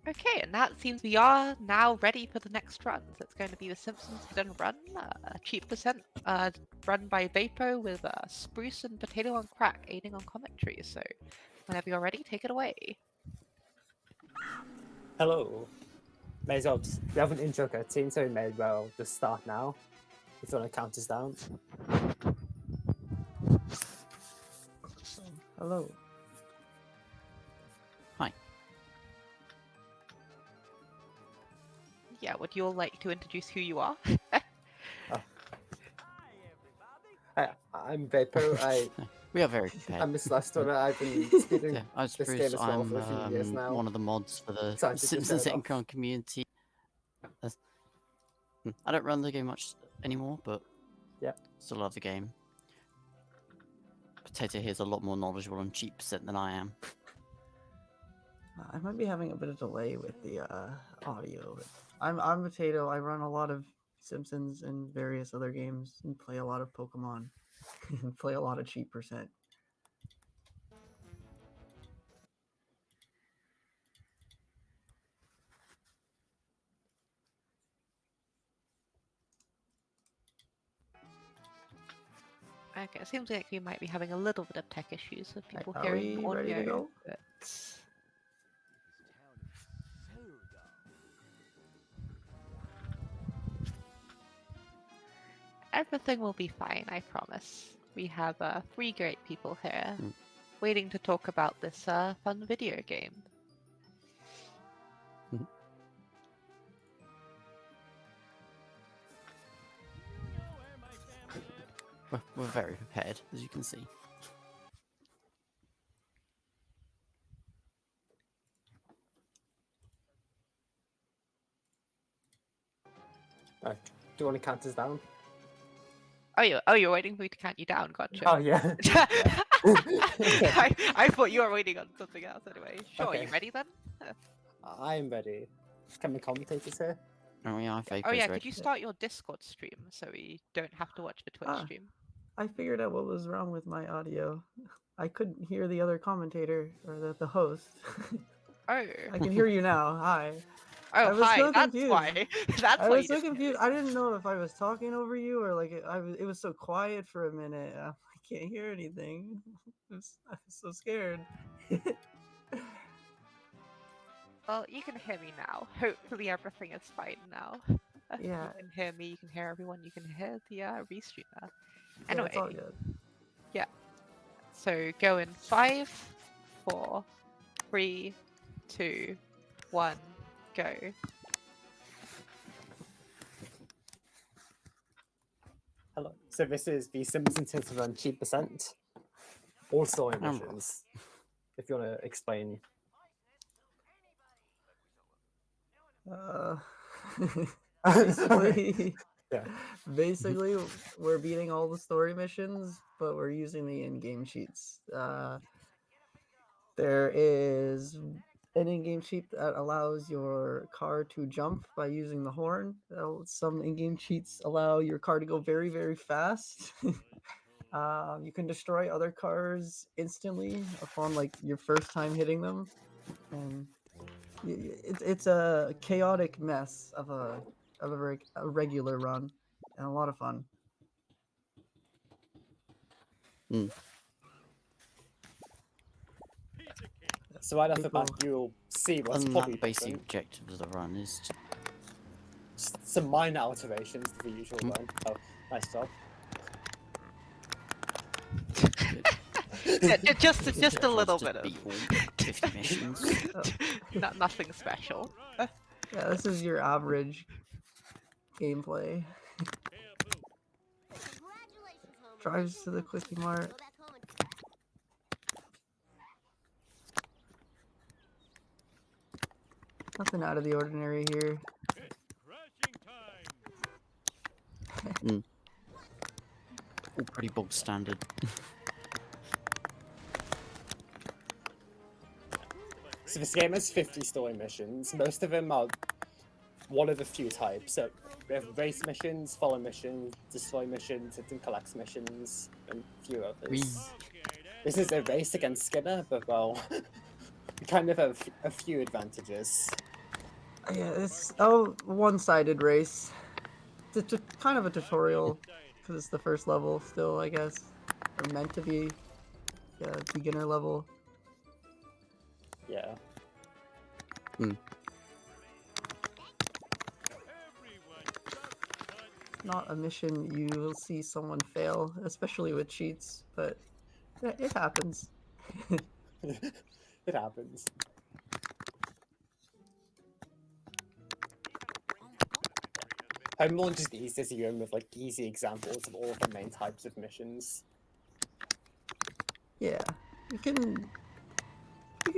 Okay, and that seems we are now ready for the next run. So it's going to be the Simpsons Done Run, cheap percent, run by Vapo with Spruce and Potato on Crack aiding on commentary. So whenever you're ready, take it away. Hello. May as well we haven't intro cutscene, so we may as well just start now. If you want to count us down. Hello. Hi. Yeah, would you all like to introduce who you are? Hi, I'm Vapo. We are very prepared. I'm Miss Last Runner. I've been speeding Yeah, I was this Bruce. game as well I'm for a few years now. one of the mods for the Excited to Simpsons show it off. community. I don't run the game much anymore, but yeah, still love the game. Potato here is a lot more knowledgeable on cheap percent than I am. I might be having a bit of delay with the audio. But I'm Potato. I run a lot of Simpsons and various other games and play a lot of Pokemon and play a lot of cheap percent. Okay, it seems like you might be having a little bit of tech issues with people Are hearing we audio. ready to go? But... Everything will be fine, I promise. We have 3 great people here waiting to talk about this fun video game. We're very prepared, as you can see. Do you want to count us down? Oh, you're waiting for me to count you down. Gotcha. Oh yeah. I thought you were waiting on something else anyway. Sure, Okay. you ready then? I'm ready. Can the commentators here? Oh yeah, Oh yeah, ready. could you start your Discord stream so we don't have to watch the Twitch stream? I figured out what was wrong with my audio. I couldn't hear the other commentator or the host. Oh. I can hear you now. Hi. Oh, hi. So that's confused. why. That's I why was so confused. I didn't know if I was talking over you or like it was so quiet for a minute. I can't hear anything. I was so scared. Well, you can hear me now. Hopefully everything is fine now. Yeah. You can hear me, you can hear everyone, you can hear the restreamer. Yeah, Anyway. it's all good. Yeah. So go in 5, 4, 3, 2, 1, go. Hello. So this is the Simpsons Hit Run cheap percent. All story missions. If you want to explain. Basically, yeah. Basically, we're beating all the story missions, but we're using the in-game cheats. There is an in-game cheat that allows your car to jump by using the horn. Some in-game cheats allow your car to go very, very fast. You can destroy other cars instantly upon like your first time hitting them, and it's a chaotic mess of a regular run, and a lot of fun. So right off the bat, you'll see what's probably the basic objective of the run is just some minor alterations to the usual run. Oh, nice job. Yeah, just a little bit of 50 missions. Nothing special. Yeah, this is your average gameplay. Drives to the Quickie Mart. Nothing out of the ordinary here. All pretty bog standard. So this game has 50 story missions. Most of them are one of a few types. So we have race missions, follow missions, destroy missions, hit and collect missions, and a few others. This is a race against Skinner, but well, we kind of have a few advantages. Yeah, it's a one-sided race. It's kind of a tutorial because it's the first level still, I guess, or meant to be beginner level. Yeah. Not a mission you will see someone fail, especially with cheats, but it happens. It happens. I'm more just easy to you with like easy examples of all of the main types of missions. Yeah, you can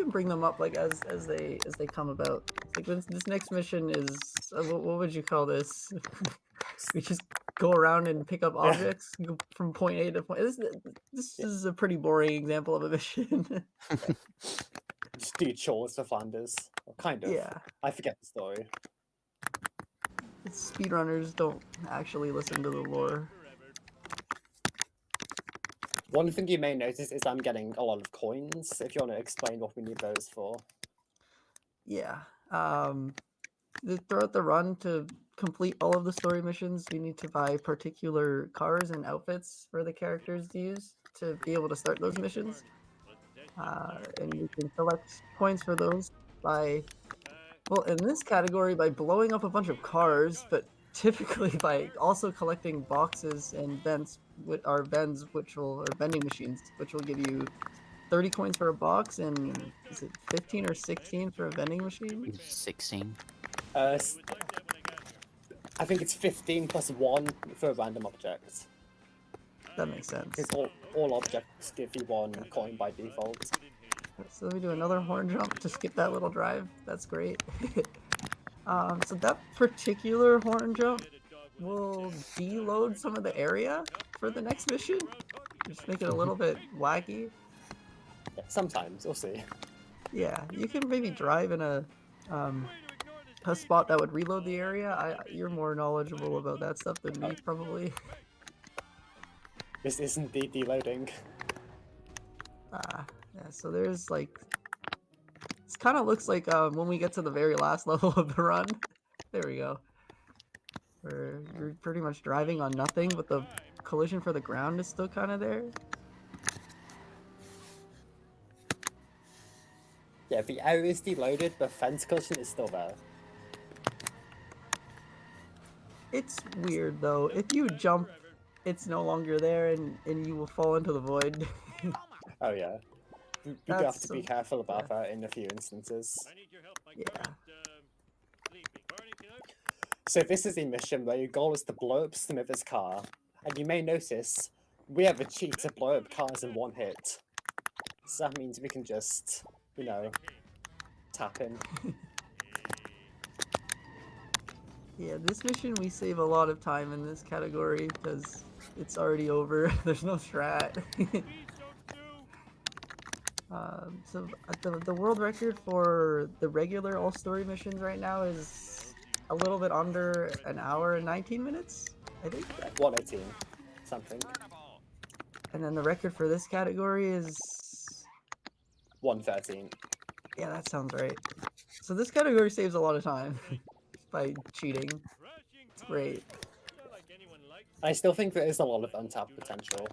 bring them up like as they come about. Like this next mission is what would you call this? We just go around and pick up Yeah. objects, go from point A to point. This is a pretty boring example of a mission. Just do chores for Flanders. Or kind of. Yeah, I forget the story. speedrunners don't actually listen to the lore. One thing you may notice is I'm getting a lot of coins. If you want to explain what we need those for. Yeah. Throughout the run to complete all of the story missions, you need to buy particular cars and outfits for the characters to use to be able to start those missions. And you can collect coins for those by, well, in this category, by blowing up a bunch of cars, but typically by also collecting boxes and vents, are vends, which will, or vending machines, which will give you 30 coins for a box and is it 15 or 16 for a vending machine? 16. I think it's 15 plus 1 for a random object. That makes sense. Because all objects give you 1 coin by default. So let me do another horn jump to skip that little drive. That's great. So that particular horn jump will deload some of the area for the next mission. Just make it a little bit wacky. Yeah, sometimes, we'll see. Yeah, you can maybe drive in a spot that would reload the area. You're more knowledgeable about that stuff than me, probably. This isn't the deloading. Yeah, so there's like, this kind of looks like when we get to the very last level of the run. There we go. Where you're pretty much driving on nothing, but the collision for the ground is still kind of there. Yeah, the area is deloaded, but fence collision is still there. It's weird though. If you jump, it's no longer there, and you will fall into the void. Oh yeah. We do have to be careful about that in a few instances. Yeah. So this is a mission where your goal is to blow up Smith's car, and you may notice we have a cheat to blow up cars in 1 hit. So that means we can just, you know, tap in. Yeah, this mission we save a lot of time in this category because it's already over. There's no strat. So the world record for the regular all story missions right now is a little bit under an hour and 19 minutes, I think. 118 something. And then the record for this category is 113. yeah, that sounds right. So this category saves a lot of time by cheating. It's great. I still think there is a lot of untapped potential.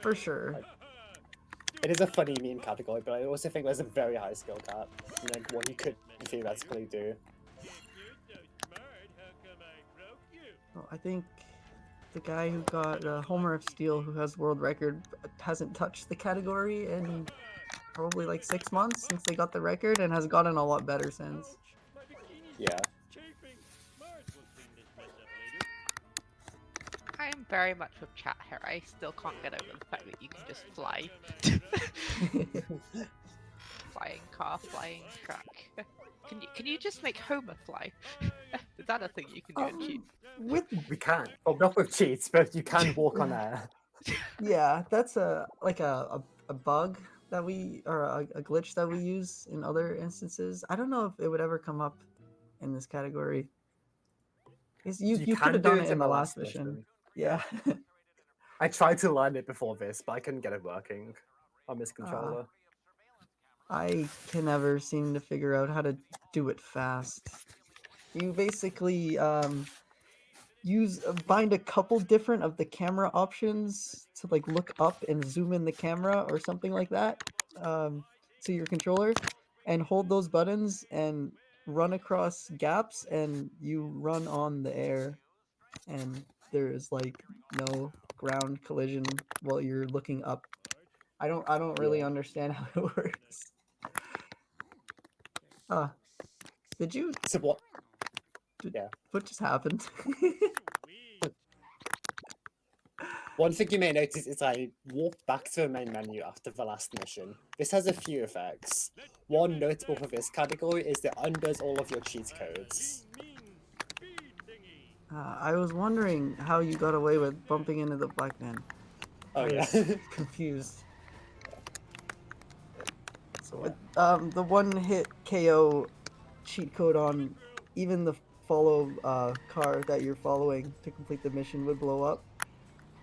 For sure. It is a funny meme category, but I also think there's a very high skill cap, like what you could theoretically do. Well, I think the guy who got Homer of Steel, who has world record, hasn't touched the category in probably like 6 months since they got the record, and has gotten a lot better since. Yeah. I'm very much with chat here. I still can't get over the fact that you can just fly. Flying car, flying truck. Can you just make Homer fly? Is that a thing you can do in cheat? We can. Well, not with cheats, but you can walk on air. Yeah, that's a bug that we, or a glitch that we use in other instances. I don't know if it would ever come up in this category. You could have done it in the last mission. Yeah. I tried to learn it before this, but I couldn't get it working on this controller. I can never seem to figure out how to do it fast. You basically bind a couple different of the camera options to like look up and zoom in the camera or something like that to your controller, and hold those buttons and run across gaps, and you run on the air, and there's like no ground collision while you're looking up. I don't really Yeah. understand how it works. Uh, did you So what? did, Yeah. what just happened? One thing you may notice is I walked back to the main menu after the last mission. This has a few effects. One notable for this category is it undoes all of your cheat codes. I was wondering how you got away with bumping into the black man. Oh I yeah. was confused. So with the one hit KO cheat code on even the follow car that you're following to complete the mission would blow up.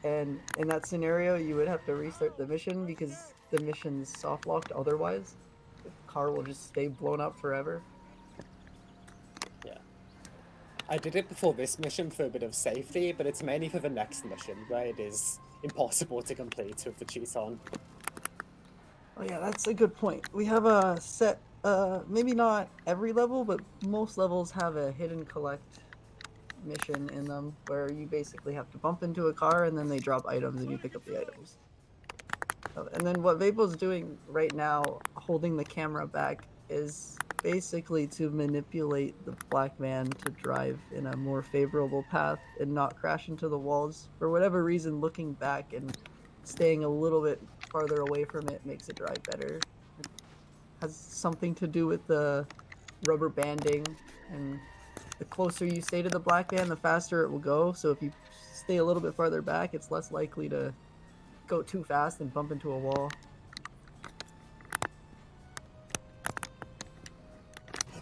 And in that scenario, you would have to restart the mission because the mission's soft locked otherwise. The car will just stay blown up forever. Yeah. I did it before this mission for a bit of safety, but it's mainly for the next mission where it is impossible to complete with the cheat on. Oh yeah, that's a good point. We have a set, maybe not every level, but most levels have a hidden collect mission in them where you basically have to bump into a car and then they drop items and you pick up the items. And then what Vapo's doing right now, holding the camera back, is basically to manipulate the black man to drive in a more favorable path and not crash into the walls. For whatever reason, looking back and staying a little bit farther away from it makes it drive better. It has something to do with the rubber banding, and the closer you stay to the black man, the faster it will go. So if you stay a little bit farther back, it's less likely to go too fast and bump into a wall.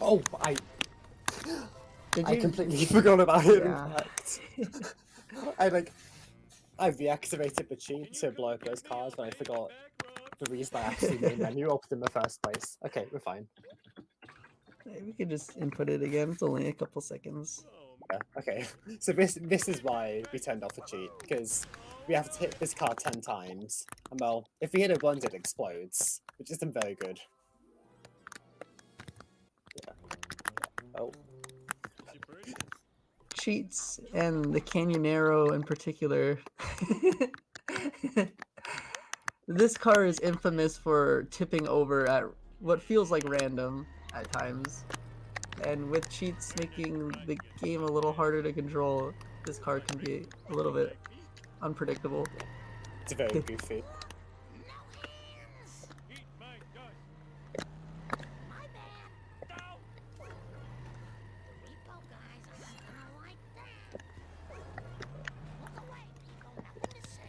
Oh, Did I you? completely forgot about it. Yeah. In fact, I reactivated the cheat to blow up those cars, but I forgot the reason I actually made menu opened in the first place. Okay, we're fine. We could just input it again. It's only a couple seconds. Yeah, okay. So this is why we turned off the cheat, because we have to hit this car 10 times. And well, if we hit it once, it explodes, which isn't very good. Yeah. Oh. Cheats and the Canyonero in particular. This car is infamous for tipping over at what feels like random at times. And with cheats making the game a little harder to control, this car can be a little bit unpredictable. It's very goofy.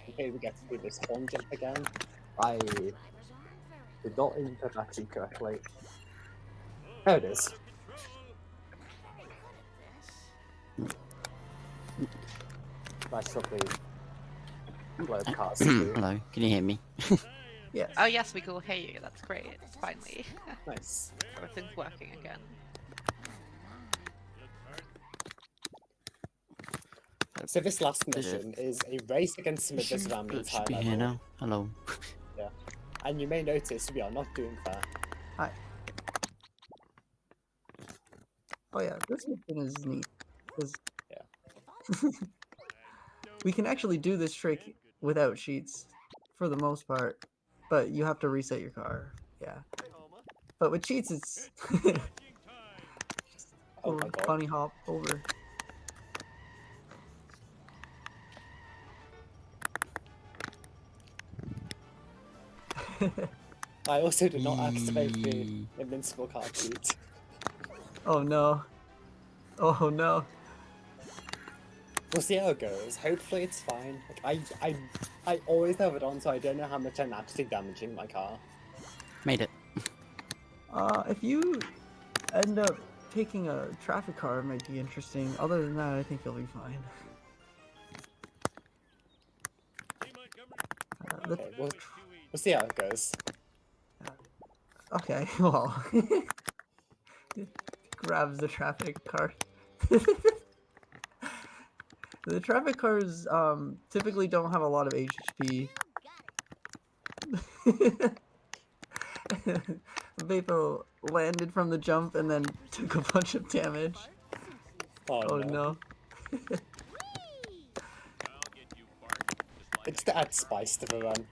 Okay, we get to do this horn jump again. I did not input that cheat correctly. There it is. That's probably blow up cars too. Hello, can you hear me? Yes. Oh yes, we can all hear you. That's great. It's finally Nice. everything's working again. So this last mission is a race against Smithers around the It should entire be level. here now. Hello. And you may notice we are not doing that. Hi. Oh yeah, this mission is neat. 'Cause we can actually do this trick without cheats for the most part, but you have to reset your car. Yeah. But with cheats, it's Oh my god. bunny hop over. I also did not activate the invincible car cheat. Oh no. Oh no. We'll see how it goes. Hopefully it's fine. Like, I always have it on, so I don't know how much I'm actually damaging my car. Made it. If you end up taking a traffic car, it might be interesting. Other than that, I think you'll be fine. Okay, we'll see how it goes. Okay, well, grabs the traffic car. The traffic cars typically don't have a lot of HP. Vapo landed from the jump and then took a bunch of damage. Oh no. It's to add spice to the run.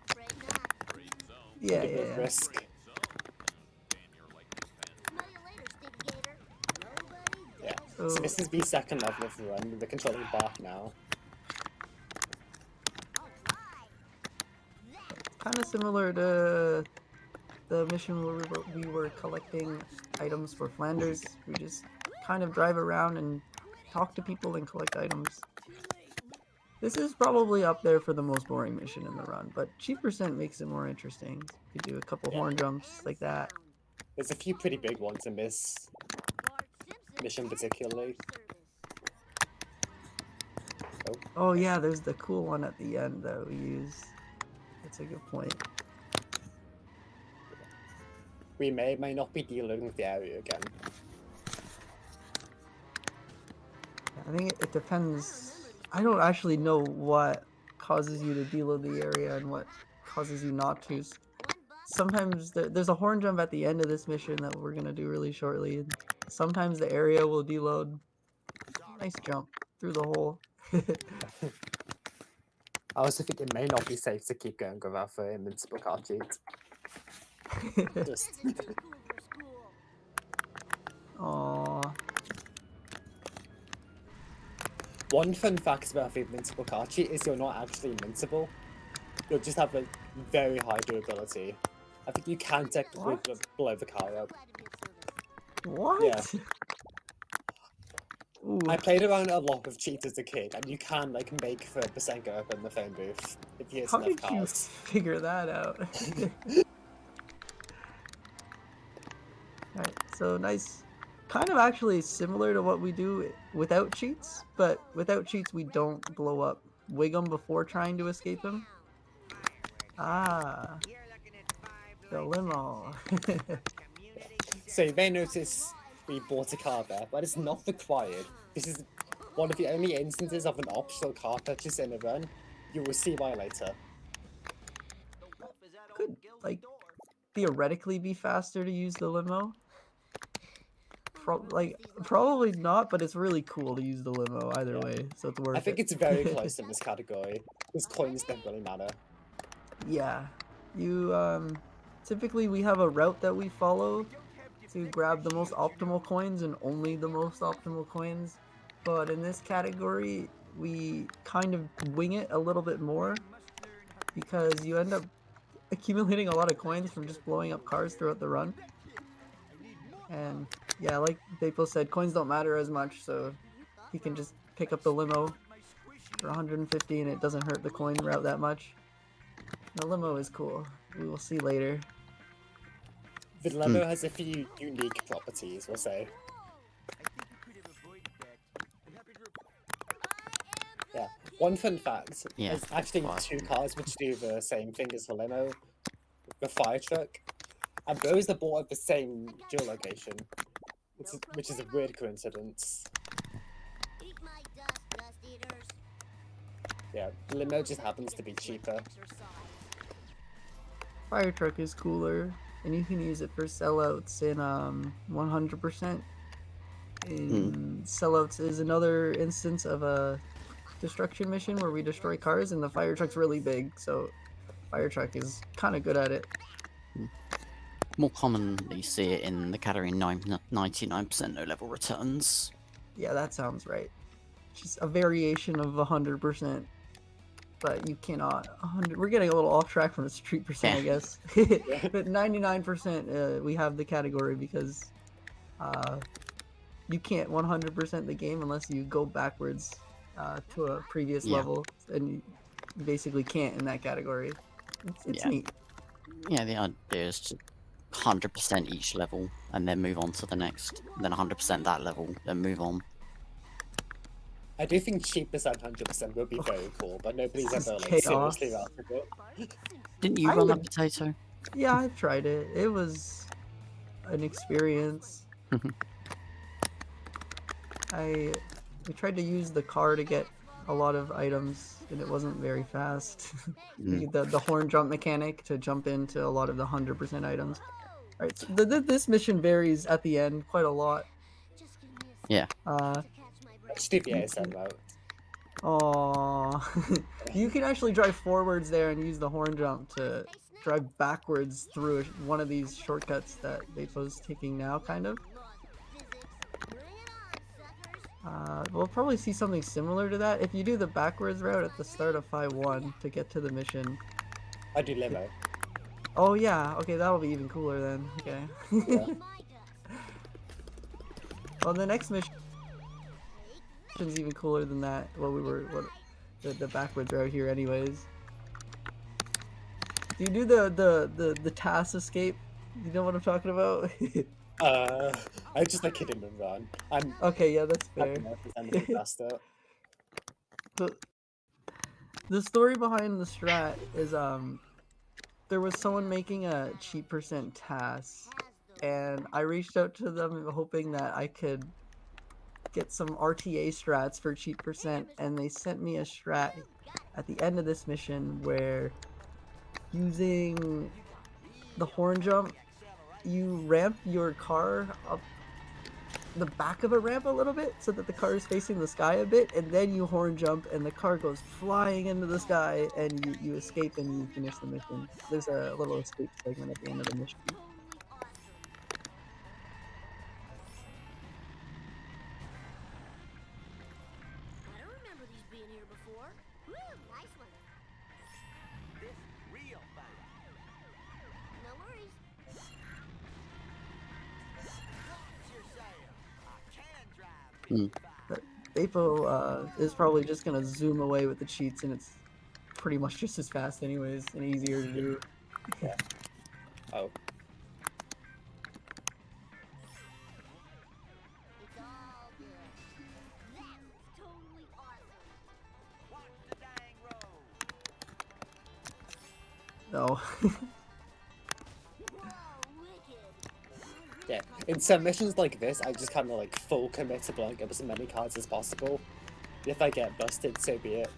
Yeah, And a bit yeah, of yeah. risk. Yeah. So So this is the second level of the run with the controlling bar now. kind of similar to the mission where we were collecting items for Flanders. We just kind of drive around and talk to people and collect items. This is probably up there for the most boring mission in the run, but cheap percent makes it more interesting. You do a couple Yeah. horn jumps like that. There's a few pretty big ones in this mission particularly. Oh yeah, there's the cool one at the end that we use. That's a good point. We may not be dealing with the area again. I think it depends. I don't actually know what causes you to deload the area and what causes you not to. Sometimes there's a horn jump at the end of this mission that we're gonna do really shortly. And sometimes the area will deload. Nice jump through the hole. I also think it may not be safe to keep going without the invincible card cheat. Just Aww. one fun fact about the invincible card cheat is you're not actually invincible. You'll just have a very high durability. I think you can technically blow the car up. What? Yeah. Ooh. I played around a lot with cheats as a kid, and you can like make 30% go up in the phone booth if you hit How enough did you cars. figure that out? Alright, so nice. Kind of actually similar to what we do without cheats, but without cheats we don't blow up Wiggum before trying to escape him. Ah, the limo. So you may notice we bought a car there, but it's not required. This is one of the only instances of an optional car purchase in a run. You will see why later. Could, like, theoretically be faster to use the limo. Probably not, but it's really cool to use the limo either way, so it's worth it. I think it's very close in this category. Because coins don't really matter. Yeah. You, typically we have a route that we follow to grab the most optimal coins and only the most optimal coins. But in this category, we kind of wing it a little bit more because you end up accumulating a lot of coins from just blowing up cars throughout the run. And yeah, like Vapo said, coins don't matter as much, so he can just pick up the limo for 150 and it doesn't hurt the coin route that much. The limo is cool. We will see later. The limo has a few unique properties, we'll say. Yeah, one fun fact, Yeah, there's actually fire. 2 cars which do the same thing as the limo. The fire truck. And those are bought at the same geolocation, which is a weird coincidence. Yeah, the limo just happens to be cheaper. Fire truck is cooler, and you can use it for sellouts in 100%. In sellouts is another instance of a destruction mission where we destroy cars, and the fire truck's really big, so fire truck is kind of good at it. More commonly see it in the category 99% no-level returns. Yeah, that sounds right. Just a variation of 100%. But you cannot 100. We're getting a little off track from the street percent, I guess. But 99%, we have the category because you can't 100% the game unless you go backwards to a previous level, and you basically can't in that category. It's neat. Yeah, the idea is to 100% each level and then move on to the next, then 100% that level, then move on. I do think cheap percent 100% would be very cool, but nobody's This is ever like chaos. seriously after it. Didn't you I run would- that potato? Yeah, I've tried it. It was an experience. We tried to use the car to get a lot of items, and it wasn't very fast. The horn jump mechanic to jump into a lot of the 100% items. All right, so this mission varies at the end quite a lot. Yeah. HDVA is that route. Aww. You can actually drive forwards there and use the horn jump to drive backwards through one of these shortcuts that Vapo's taking now, kind of. We'll probably see something similar to that if you do the backwards route at the start of Phi 1 to get to the mission. I do limo. Oh yeah, okay, that'll be even cooler then. Okay. Yeah. Well, the next mission is even cooler than that. Well, the backwards route here, anyways. Do you do the TAS escape? You know what I'm talking about? I just like hit and run. I'm Okay, yeah, that's fair. faster. The story behind the strat is there was someone making a cheat percent TAS, and I reached out to them hoping that I could get some RTA strats for cheat percent, and they sent me a strat at the end of this mission where using the horn jump, you ramp your car up the back of a ramp a little bit so that the car is facing the sky a bit, and then you horn jump and the car goes flying into the sky, and you escape and you finish the mission. There's a little escape segment at the end of the mission. I don't remember these being here before. Woo, nice one. This real fine. No worries. Vapo is probably just gonna zoom away with the cheats, and it's pretty much just as fast anyways, and easier to do. Yeah. Oh. It's all good. That was totally awesome. Watch the dang road. No. Whoa, wicked. Yeah. In some missions like this, I just kind of like full commit to blowing up as many cards as possible. If I get busted, so be it.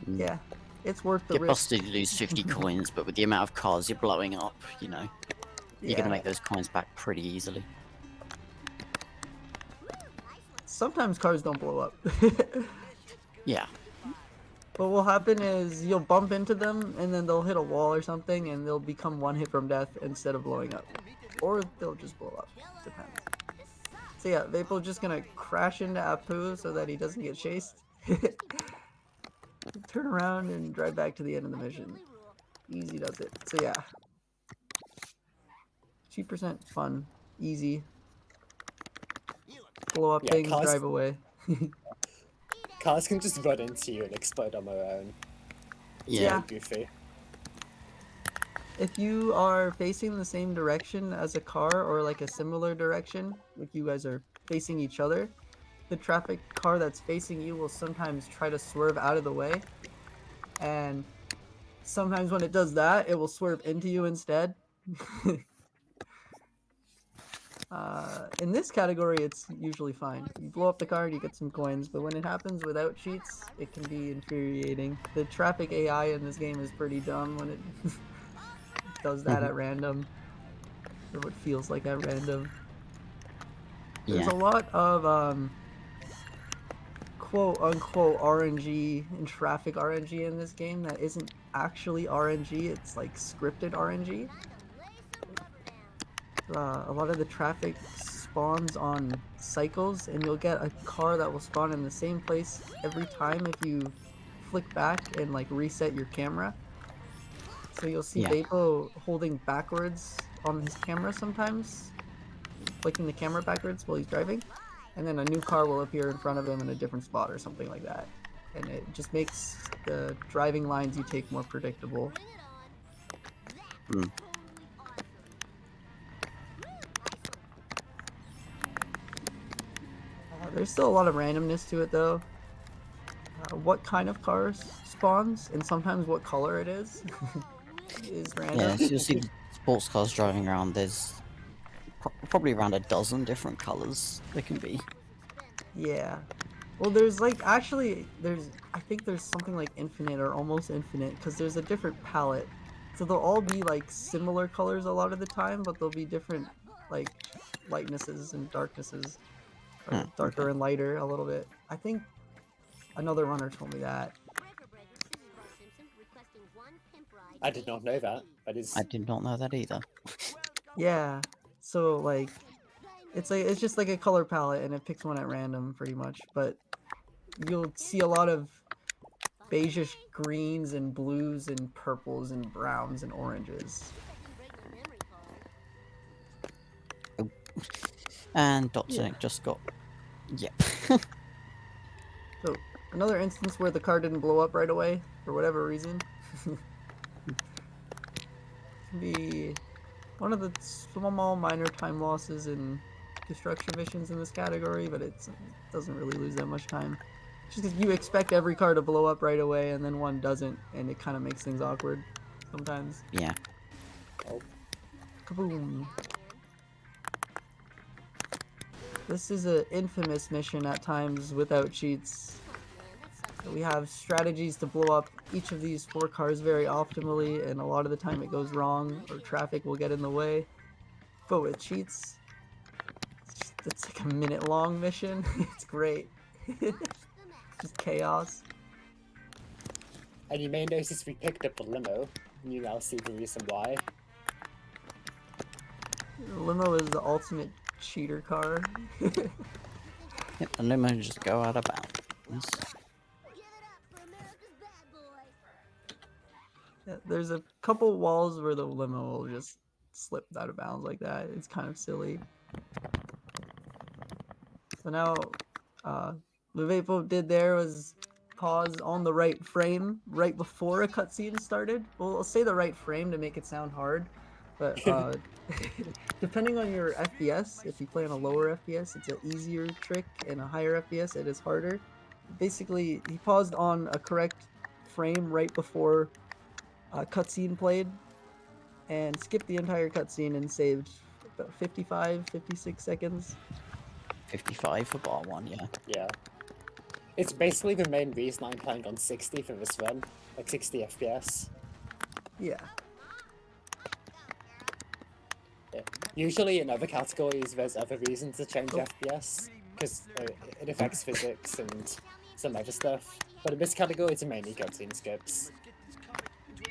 Yeah, it's worth the Get risk. busted, you lose 50 coins, but with the amount of cars you're blowing up, you know, you're gonna make those coins back pretty easily. Sometimes cars don't blow up. Yeah. What will happen is you'll bump into them, and then they'll hit a wall or something, and they'll become one hit from death instead of blowing up. Or they'll just blow up. Depends. So yeah, Vapo's just gonna crash into Apu so that he doesn't get chased. Turn around and drive back to the end of the mission. Easy does it. So yeah. 2% fun. Easy. Blow up things, cars- drive away. Cars can just run into you and explode on their own. Yeah. Goofy. If you are facing the same direction as a car or like a similar direction, like you guys are facing each other, the traffic car that's facing you will sometimes try to swerve out of the way. And sometimes when it does that, it will swerve into you instead. In this category, it's usually fine. You blow up the car and you get some coins, but when it happens without cheats, it can be infuriating. The traffic AI in this game is pretty dumb when it does that at random, or what feels like at random. There's a lot of quote-unquote RNG and traffic RNG in this game that isn't actually RNG, it's like scripted RNG. A lot of the traffic spawns on cycles, and you'll get a car that will spawn in the same place every time if you flick back and like reset your camera. So you'll see Vapo holding backwards on his camera sometimes, flicking the camera backwards while he's driving, and then a new car will appear in front of him in a different spot or something like that. And it just makes the driving lines you take more predictable. There's still a lot of randomness to it though. What kind of cars spawns, and sometimes what color it is random. Yeah, so you'll see sports cars driving around. There's probably around a dozen different colors there can be. Yeah. Well, there's like actually I think there's something like infinite or almost infinite because there's a different palette. So they'll all be like similar colors a lot of the time, but there'll be different like lightnesses and darknesses, or darker Okay. and lighter a little bit. I think another runner told me that. Breaker Breakers, this is Bart Simpson requesting one pimp ride. I did not know that. That is I did not know that either. Yeah. So like it's just like a color palette and it picks one at random pretty much, but you'll see a lot of beigeish greens and blues and purples and browns and oranges. And Dr. Yeah. Nick just got... Yep. So another instance where the car didn't blow up right away for whatever reason. Can be one of the small minor time losses in destruction missions in this category, but it doesn't really lose that much time. Just because you expect every car to blow up right away and then one doesn't, and it kind of makes things awkward sometimes. Yeah. Kaboom. This is an infamous mission at times without cheats. We have strategies to blow up each of these 4 cars very optimally, and a lot of the time it goes wrong or traffic will get in the way. But with cheats, it's like a minute-long mission. It's great. Just chaos. And you may notice we picked up the limo, and you now see the reason why. The limo is the ultimate cheater car. Yep, the limo just go out of bounds. Give it up for America's bad boy. Yeah, there's a couple walls where the limo will just slip out of bounds like that. It's kind of silly. So now, the Vapo did there was pause on the right frame right before a cutscene started. Well, I'll say the right frame to make it sound hard, but depending on your FPS, if you play on a lower FPS, it's an easier trick, and a higher FPS, it is harder. Basically, he paused on a correct frame right before a cutscene played, and skipped the entire cutscene and saved about 56 seconds. 55 for bar 1, yeah. Yeah. It's basically the main reason I'm playing on 60 for this run, like 60 FPS. Yeah. Yeah. Usually in other categories, there's other reasons to change FPS, because it affects physics and some other stuff. But in this category, it's mainly cutscene skips.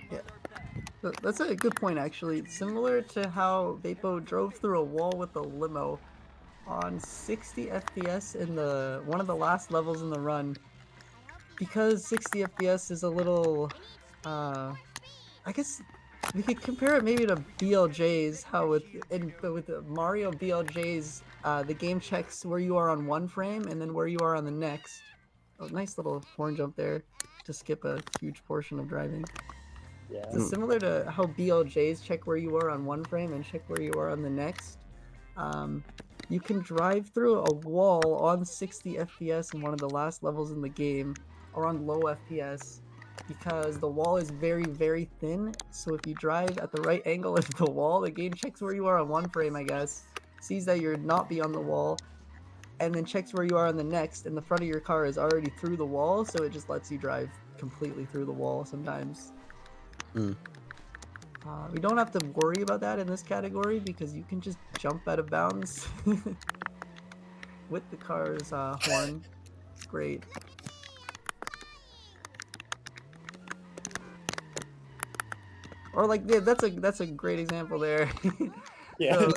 Yeah. That's a good point, actually. Similar to how Vapo drove through a wall with a limo on 60 FPS in one of the last levels in the run. Because 60 FPS is a little, I guess we could compare it maybe to BLJs. How with the Mario BLJs, the game checks where you are on one frame and then where you are on the next. Oh, nice little horn jump there to skip a huge portion of driving. Yeah. So similar to how BLJs check where you are on one frame and check where you are on the next, you can drive through a wall on 60 FPS in one of the last levels in the game, or on low FPS, because the wall is very, very thin. So if you drive at the right angle of the wall, the game checks where you are on one frame, I guess, sees that you're not beyond the wall, and then checks where you are on the next, and the front of your car is already through the wall, so it just lets you drive completely through the wall sometimes. We don't have to worry about that in this category because you can just jump out of bounds with the car's horn. It's great. Or like, yeah, that's a great example there. Yeah. So,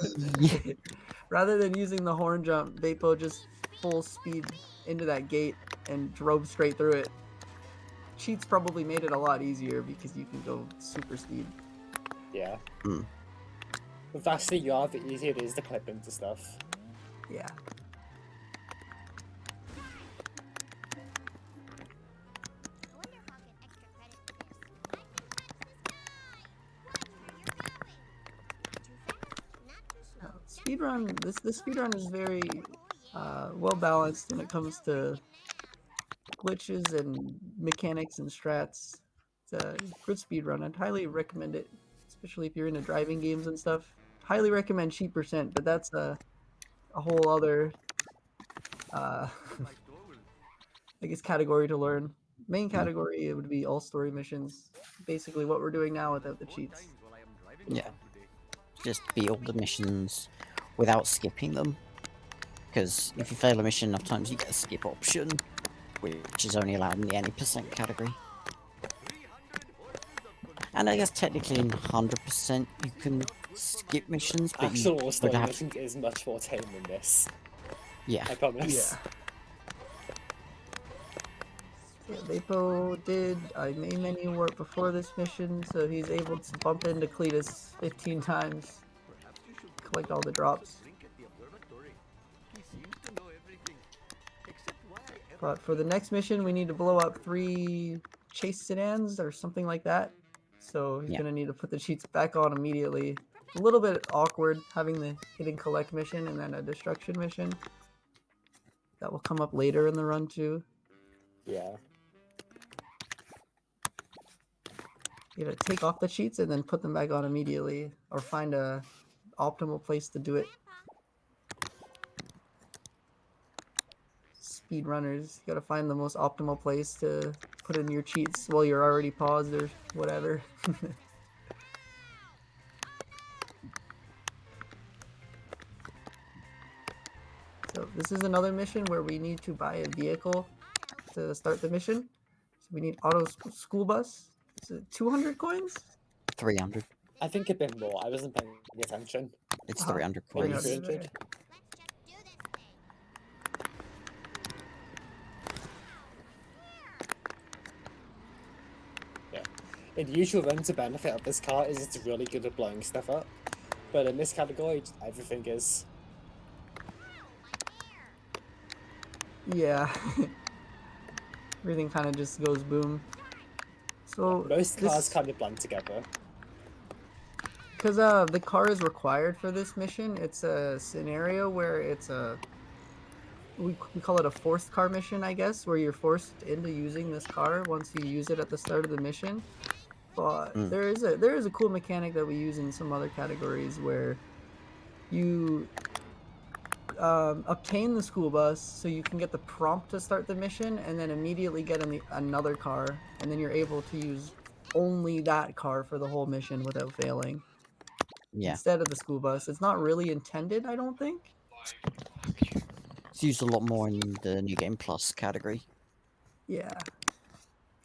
rather than using the horn jump, Vapo just full speed into that gate and drove straight through it. Cheats probably made it a lot easier because you can go super speed. Yeah. The faster you are, the easier it is to clip into stuff. Yeah. I wonder if I'll get extra credit for this. I can touch the sky. Watch where you're going. Too fast, not too slow. This speedrun is very well balanced when it comes to glitches and mechanics and strats. It's a good speedrun. I'd highly recommend it, especially if you're into driving games and stuff. highly recommend cheap percent, but that's a whole other I guess category to learn. Main category it would be all story missions. Basically what we're doing now without the cheats. Yeah. Just beat all the missions without skipping them. Because if you fail a mission enough times, you get a skip option, which is only allowed in the any percent category. And I guess technically in 100% you can skip missions, but you Actual would story have missions is much more tame than this. yeah. I promise. Yeah. So yeah, Vapo did a main menu work before this mission, so he's able to bump into Cletus 15 times, collect all the drops. But for the next mission, we need to blow up 3 chase sedans or something like that. So he's Yeah. gonna need to put the cheats back on immediately. A little bit awkward having the hit and collect mission and then a destruction mission. That will come up later in the run too. Yeah. You gotta take off the cheats and then put them back on immediately, or find a optimal place to do it. Speedrunners, you gotta find the most optimal place to put in your cheats while you're already paused or whatever. So this is another mission where we need to buy a vehicle to start the mission. So we need auto school bus. Is it 200 coins? 300. I think a bit more. I wasn't paying attention. It's Uh-huh. 300 Maybe coins. 300. 300. Yeah. In usual runs, the benefit of this car is it's really good at blowing stuff up. But in this category, just everything is. Yeah. Everything kind of just goes boom. So Most cars this, kind of blend together. because the car is required for this mission, it's a scenario where it's a we call it a forced car mission, I guess, where you're forced into using this car once you use it at the start of the mission. But Mm. there is a cool mechanic that we use in some other categories where you obtain the school bus so you can get the prompt to start the mission and then immediately get another car, and then you're able to use only that car for the whole mission without failing Yeah. instead of the school bus. It's not really intended, I don't think. It's used a lot more in the New Game Plus category. Yeah.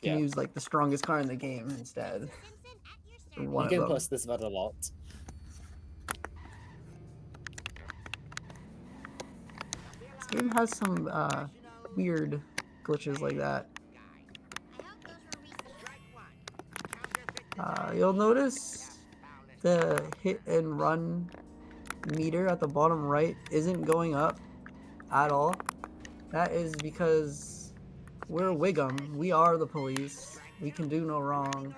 You can Yeah. use like the strongest car in the game instead. Or one You of can them. plus this VUD a lot. This game has some weird glitches like that. You'll notice the hit and run meter at the bottom right isn't going up at all. That is because we're Wiggum. We are the police. We can do no wrong.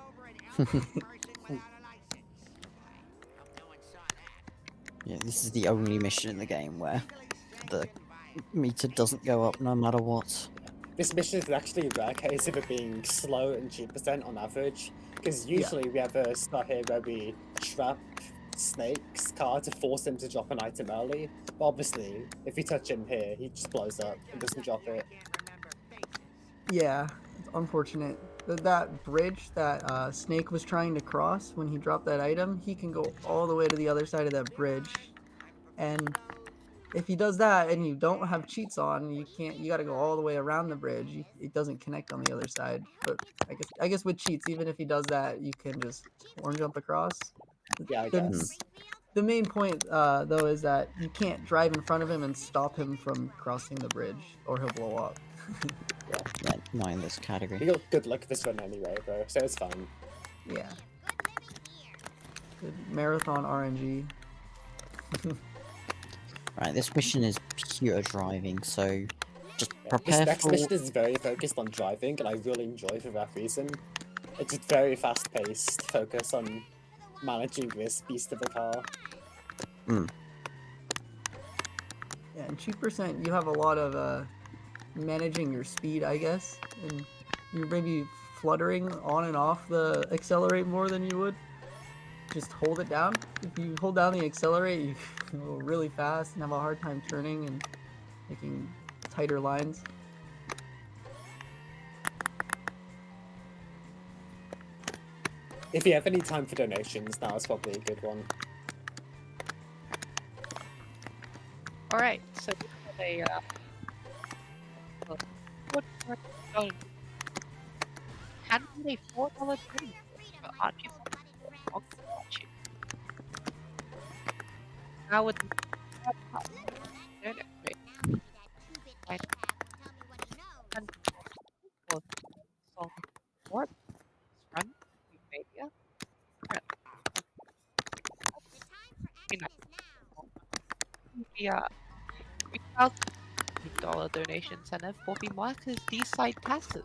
Yeah, this is the only mission in the game where the meter doesn't go up no matter what. This mission is actually a rare case of it being slow and cheap percent on average. Because usually we have a start here where we trap Snake's car to force him to drop an item early. But obviously, if we touch him here, he just blows up and doesn't drop it. Yeah, it's unfortunate. That bridge that Snake was trying to cross when he dropped that item, he can go all the way to the other side of that bridge. And if he does that and you don't have cheats on, you can't. You got to go all the way around the bridge. It doesn't connect on the other side. But I guess with cheats, even if he does that, you can just horn jump across. Yeah, I The- guess. The main point, though, is that you can't drive in front of him and stop him from crossing the bridge, or he'll blow up. Yeah, not in this We category. got good luck this run anyway, though, so it's fine. Yeah. Good marathon RNG. Right, this mission is pure driving, so just This prepare next for. mission is very focused on driving, and I really enjoy for that reason. It's very fast-paced, focus on managing this beast of a car. Yeah, and cheap percent, you have a lot of managing your speed, I guess, and you're maybe fluttering on and off the accelerate more than you would. just hold it down. If you hold down the accelerate, you go really fast and have a hard time turning and making tighter lines. If you have any time for donations, now is probably a good one. All right, so we have a $4 handmade a $4 donation for Archiethon on Archie. Now with the donate rate, right, and for song what run media, the $3,000 donation incentive will be marked as D-side passes,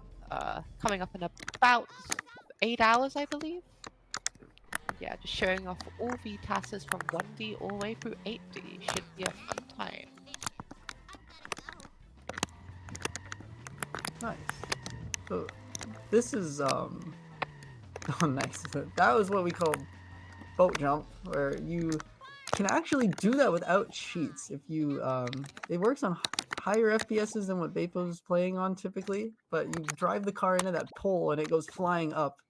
coming up in about 8 hours, I believe. Yeah, just showing off all the passes from 1D all the way through 8D. Should be a fun time. Nice. So this is oh nice. That was what we call boat jump, where you can actually do that without cheats. If you it works on higher FPSs than what Vapo's playing on typically, but you drive the car into that pole and it goes flying up.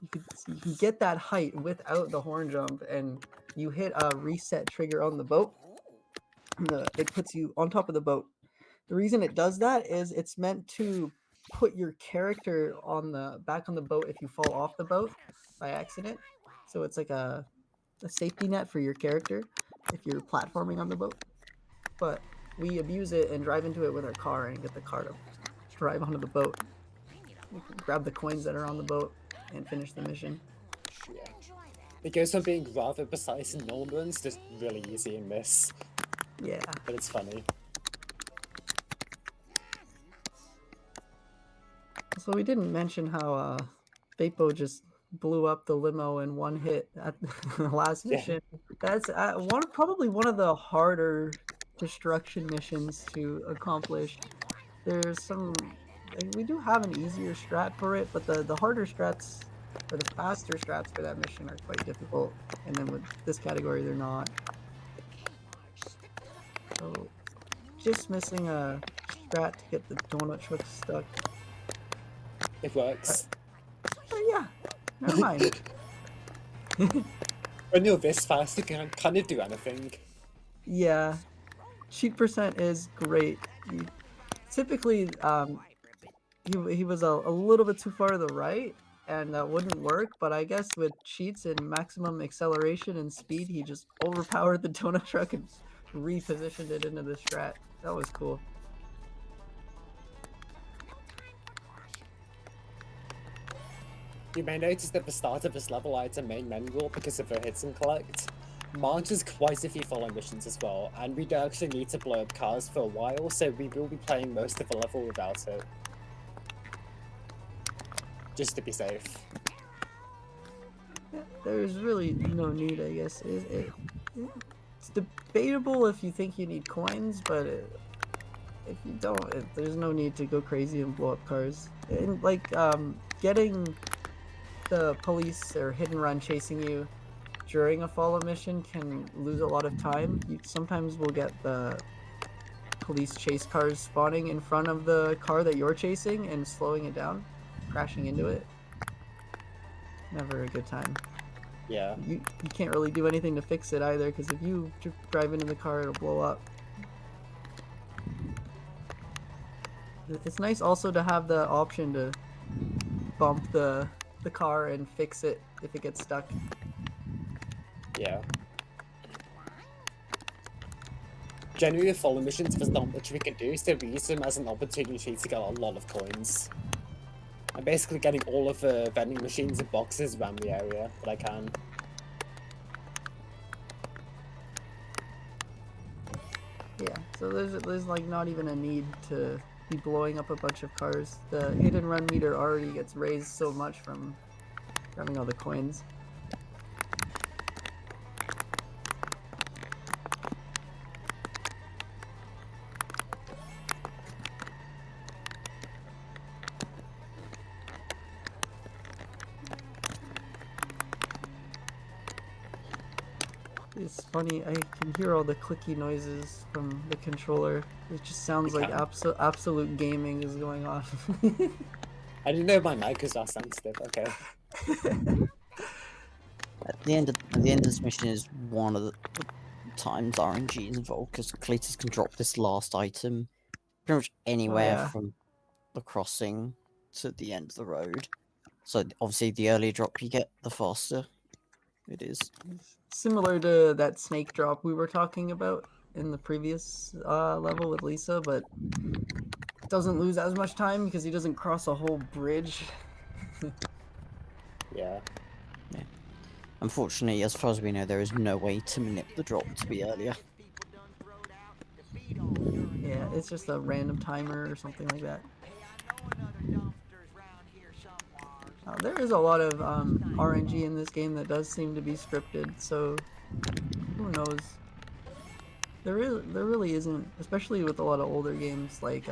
You can get that height without the horn jump, and you hit a reset trigger on the boat. It puts you on top of the boat. The reason it does that is it's meant to put your character on the back on the boat if you fall off the boat by accident. So it's like a safety net for your character if you're platforming on the boat. But we abuse it and drive into it with our car and get the car to drive onto the boat. We can grab the coins that are on the boat and finish the mission. Yeah. It goes from being rather precise in normal runs to really easy in this, Yeah. but it's funny. So we didn't mention how Vapo just blew up the limo in one hit at the last Yeah. mission. That's probably one of the harder destruction missions to accomplish. There's some we do have an easier strat for it, but the harder strats or the faster strats for that mission are quite difficult. And then with this category, they're not. So just missing a strat to get the donut truck stuck. It works. Oh yeah, never mind. When you're this fast, you can kind of do anything. Yeah, cheat percent is great. Typically, he was a little bit too far to the right, and that wouldn't work. But I guess with cheats and maximum acceleration and speed, he just overpowered the donut truck and repositioned it into the strat. That was cool. You may notice that the start of this level I had a main menu because of the hits and collect. March has quite a few follow missions as well, and we don't actually need to blow up cars for a while, so we will be playing most of the level without it. Just to be safe. Yeah, there's really no need, I guess. It's debatable if you think you need coins, but if you don't, there's no need to go crazy and blow up cars. And like getting the police or hit and run chasing you during a follow mission can lose a lot of time. You sometimes will get the police chase cars spawning in front of the car that you're chasing and slowing it down, crashing into it. Never a good time. Yeah. You can't really do anything to fix it either, because if you drive into the car, it'll blow up. It's nice also to have the option to bump the car and fix it if it gets stuck. Yeah. Generally, with follow missions, there's not much we can do, so we use them as an opportunity to get a lot of coins. I'm basically getting all of the vending machines and boxes around the area that I can. Yeah, so there's like not even a need to be blowing up a bunch of cars. The hit and run meter already gets raised so much from grabbing all the coins. It's funny. I can hear all the clicky noises from the controller. It just sounds You like can? absolute gaming is going on. I didn't know my mic was that sensitive. Okay. At the end of this mission is one of the times RNG is involved because Cletus can drop this last item pretty much anywhere yeah. from the crossing to the end of the road. So obviously, the earlier drop you get, the faster it is. Similar to that snake drop we were talking about in the previous level with Lisa, but doesn't lose as much time because he doesn't cross a whole bridge. Yeah. Unfortunately, as far as we know, there is no way to manip the drop to be earlier. Yeah, it's just a random timer or something like that. There is a lot of RNG in this game that does seem to be scripted, so who knows? There really isn't, especially with a lot of older games like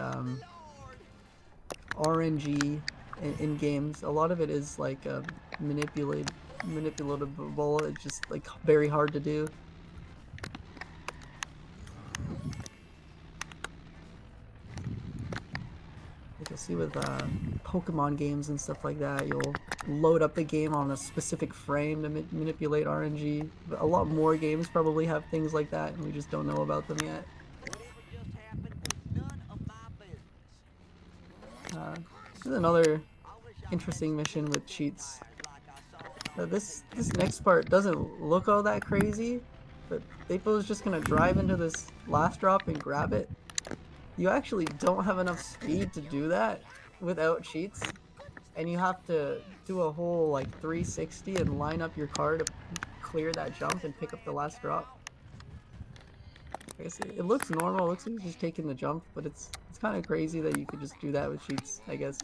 RNG in games. A lot of it is like manipulatable. It's just like very hard to do. Like you'll see with Pokemon games and stuff like that, you'll load up the game on a specific frame to manipulate RNG. But a lot more games probably have things like that, and we just don't know about them yet. This is another interesting mission with cheats. This next part doesn't look all that crazy, but Vapo is just gonna drive into this last drop and grab it. You actually don't have enough speed to do that without cheats, and you have to do a whole like 360 and line up your car to clear that jump and pick up the last drop. I guess it looks normal. It looks like he's just taking the jump, but it's kind of crazy that you could just do that with cheats, I guess.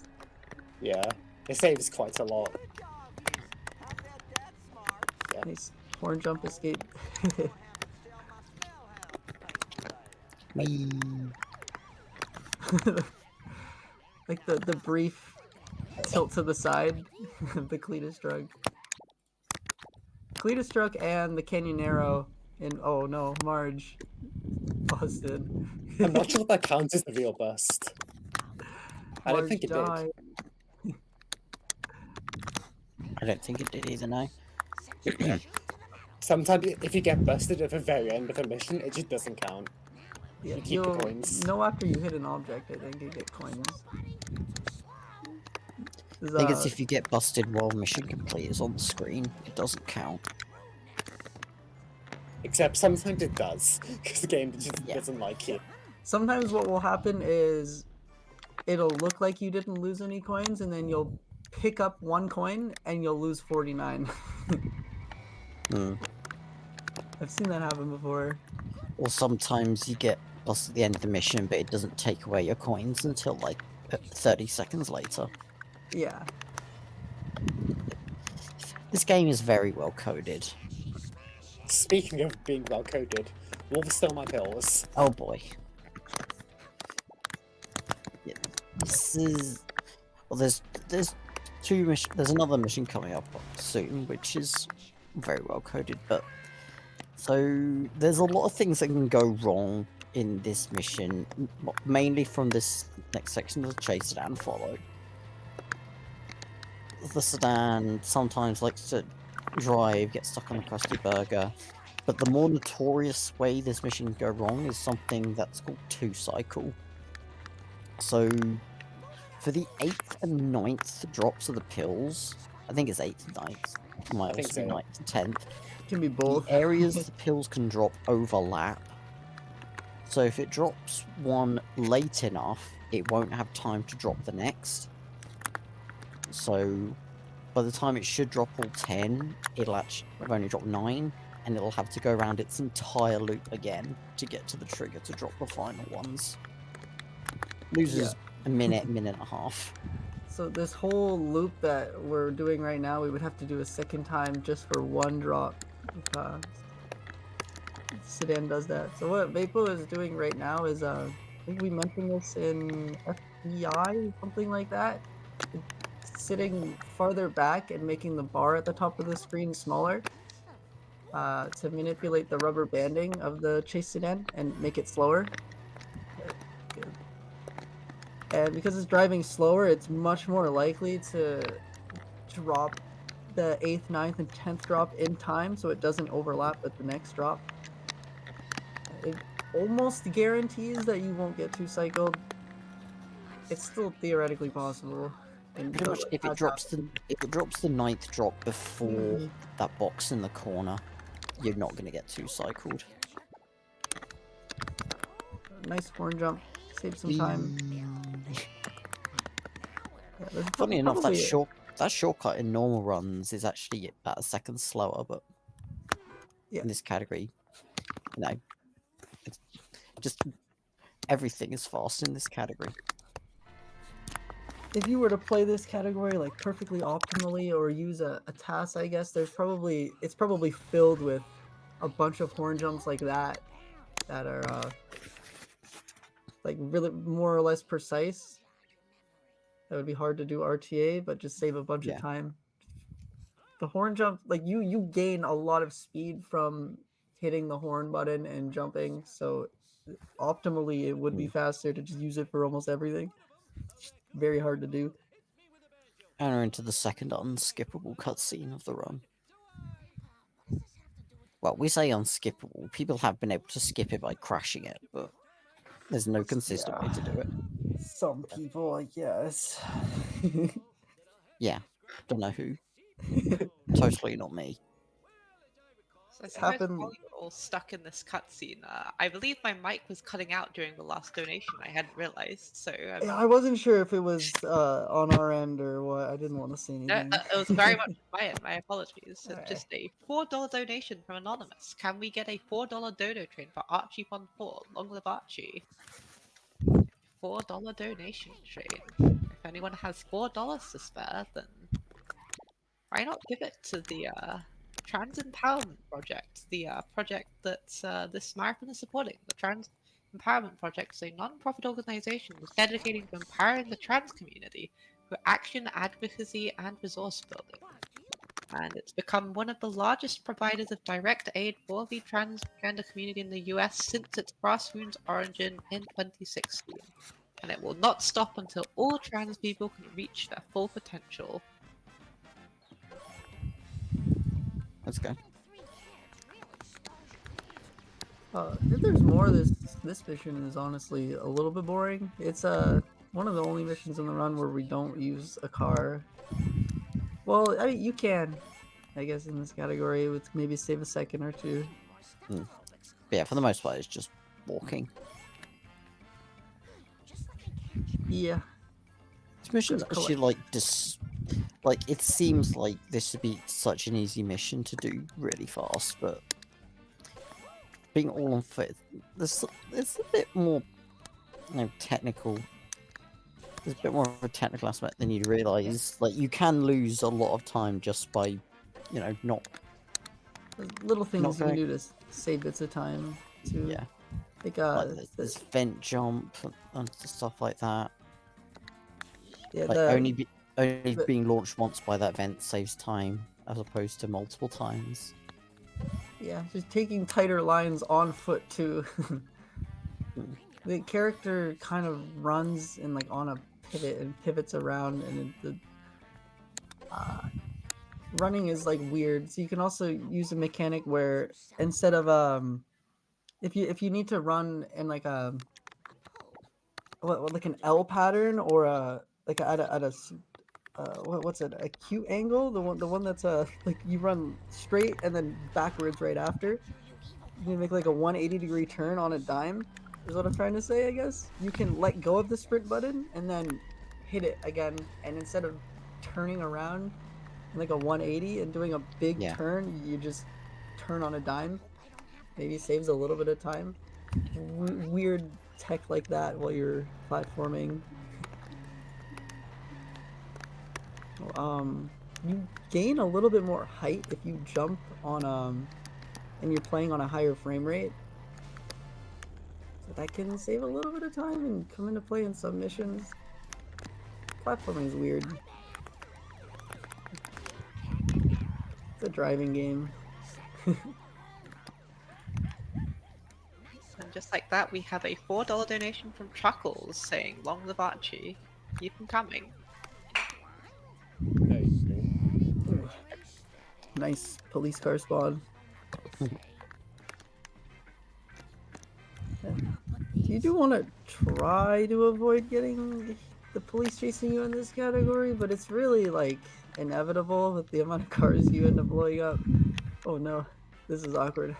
Yeah. It saves quite a lot. Yeah. Nice horn jump escape. Me. Like the brief tilt to the side of the Cletus truck. Cletus truck and the Canyonero in oh no, Marge busted. I'm not sure if that counts as the real bust. I don't Marge think it died. I don't think it did either, no. did. Sometimes if you get busted at the very end of a mission, it just doesn't count. Yeah, You keep the you'll coins. know after you hit an object, I think you get coins. I think it's if you get busted while mission complete is on the screen, it doesn't count. Except sometimes it does, because the game just Yeah. doesn't like you. Sometimes what will happen is it'll look like you didn't lose any coins, and then you'll pick up 1 coin and you'll lose 49. I've seen that happen before. Or sometimes you get busted at the end of the mission, but it doesn't take away your coins until like 30 seconds later. Yeah. This game is very well coded. Speaking of being well coded, Wolves Stole My Pills. Oh boy. Yeah, this is well. There's two mission. There's another mission coming up soon, which is very well coded. But so there's a lot of things that can go wrong in this mission, mainly from this next section of the chase sedan follow. The sedan sometimes likes to drive, get stuck on a crusty burger, but the more notorious way this mission can go wrong is something that's called 2-cycle. So, for the 8th and 9th drops of the pills, I think it's 8th and 9th, might think also be so. 9th and 10th, It can be both. the areas the pills can drop overlap. So if it drops one late enough, it won't have time to drop the next. So by the time it should drop all 10, it'll actually only drop 9, and it'll have to go around its entire loop again to get to the trigger to drop the final ones. Loses a minute and a half. So this whole loop that we're doing right now, we would have to do a second time just for 1 drop. If Sedan does that. So what Vapo is doing right now is, I think we mentioned this in FBI, something like that. It's sitting farther back and making the bar at the top of the screen smaller. to manipulate the rubber banding of the chase sedan and make it slower. Good. And because it's driving slower, it's much more likely to drop the 8th, 9th, and 10th drop in time so it doesn't overlap with the next drop. It almost guarantees that you won't get too cycled. It's still theoretically possible. And Pretty much, if it drops the 9th drop before that box in the corner, you're not going to get too cycled. Nice horn jump, save some time. Yeah, Funny enough, that shortcut in normal runs is actually about a second slower, but in this category, it's just everything is fast in this category. If you were to play this category like perfectly optimally or use a task, I guess it's probably filled with a bunch of horn jumps like that are like really more or less precise. That would be hard to do RTA, but just save a bunch of time. The horn jump, like you gain a lot of speed from hitting the horn button and jumping, so optimally it would be faster to just use it for almost everything. It's very hard to do. And we're into the second unskippable cutscene of the run. Well, we say unskippable. People have been able to skip it by crashing it, but there's no consistent way to do it. Some people, I guess. Yeah, don't know who. Totally not me. So I suppose while you were all stuck in this cutscene, I believe my mic was cutting out during the last donation. I hadn't realized, so yeah, I wasn't sure if it was on our end or what. I didn't want to say anything. It was very much my end. My apologies. Just a $4 donation from Anonymous. Can we get a $4 dodo train for Archiethon 4? Long live Archie. $4 donation train. If anyone has $4 to spare, then why not give it to the Trans Empowerment Project, the project that this marathon is supporting. The Trans Empowerment Project is a non-profit organization dedicated to empowering the trans community through action, advocacy, and resource building. And it's become one of the largest providers of direct aid for the transgender community in the US since its grassroots origin in 2016. And it will not stop until all trans people can reach their full potential. Let's go. If there's more, this mission is honestly a little bit boring. It's one of the only missions in the run where we don't use a car. Well, I mean, you can, I guess, in this category with maybe save a second or two. But yeah, for the most part, it's just walking. Yeah. This mission's actually like it seems like this would be such an easy mission to do really fast, but being all on foot, it's a bit more, technical. There's a bit more of a technical aspect than you'd realise. Like, you can lose a lot of time just by, not... There's little things you can do to save bits of time, too. Yeah. Like, this vent jump and stuff like that. Yeah, like, only being launched once by that vent saves time, as opposed to multiple times. Yeah, just taking tighter lines on foot, too. The character kind of runs in, on a pivot and pivots around, and the running is, weird. So you can also use a mechanic where instead of, if you need to run in, like an L pattern or at a what's it, acute angle, the one that's you run straight and then backwards right after, you make a 180-degree turn on a dime is what I'm trying to say. I guess you can let go of the sprint button and then hit it again, and instead of turning around in a 180 and doing a big turn, you just turn on a dime. Maybe saves a little bit of time. Weird tech like that while you're platforming. You gain a little bit more height if you jump on and you're playing on a higher frame rate. So that can save a little bit of time and come into play in some missions. Platforming is weird. It's a driving game. And just like that, we have a $4 donation from Chuckles saying, "Long live Archie. Keep them coming." Very true. Ooh, nice police car spawn. You do want to try to avoid getting the police chasing you in this category, but it's really like inevitable with the amount of cars you end up blowing up. Oh no, this is awkward.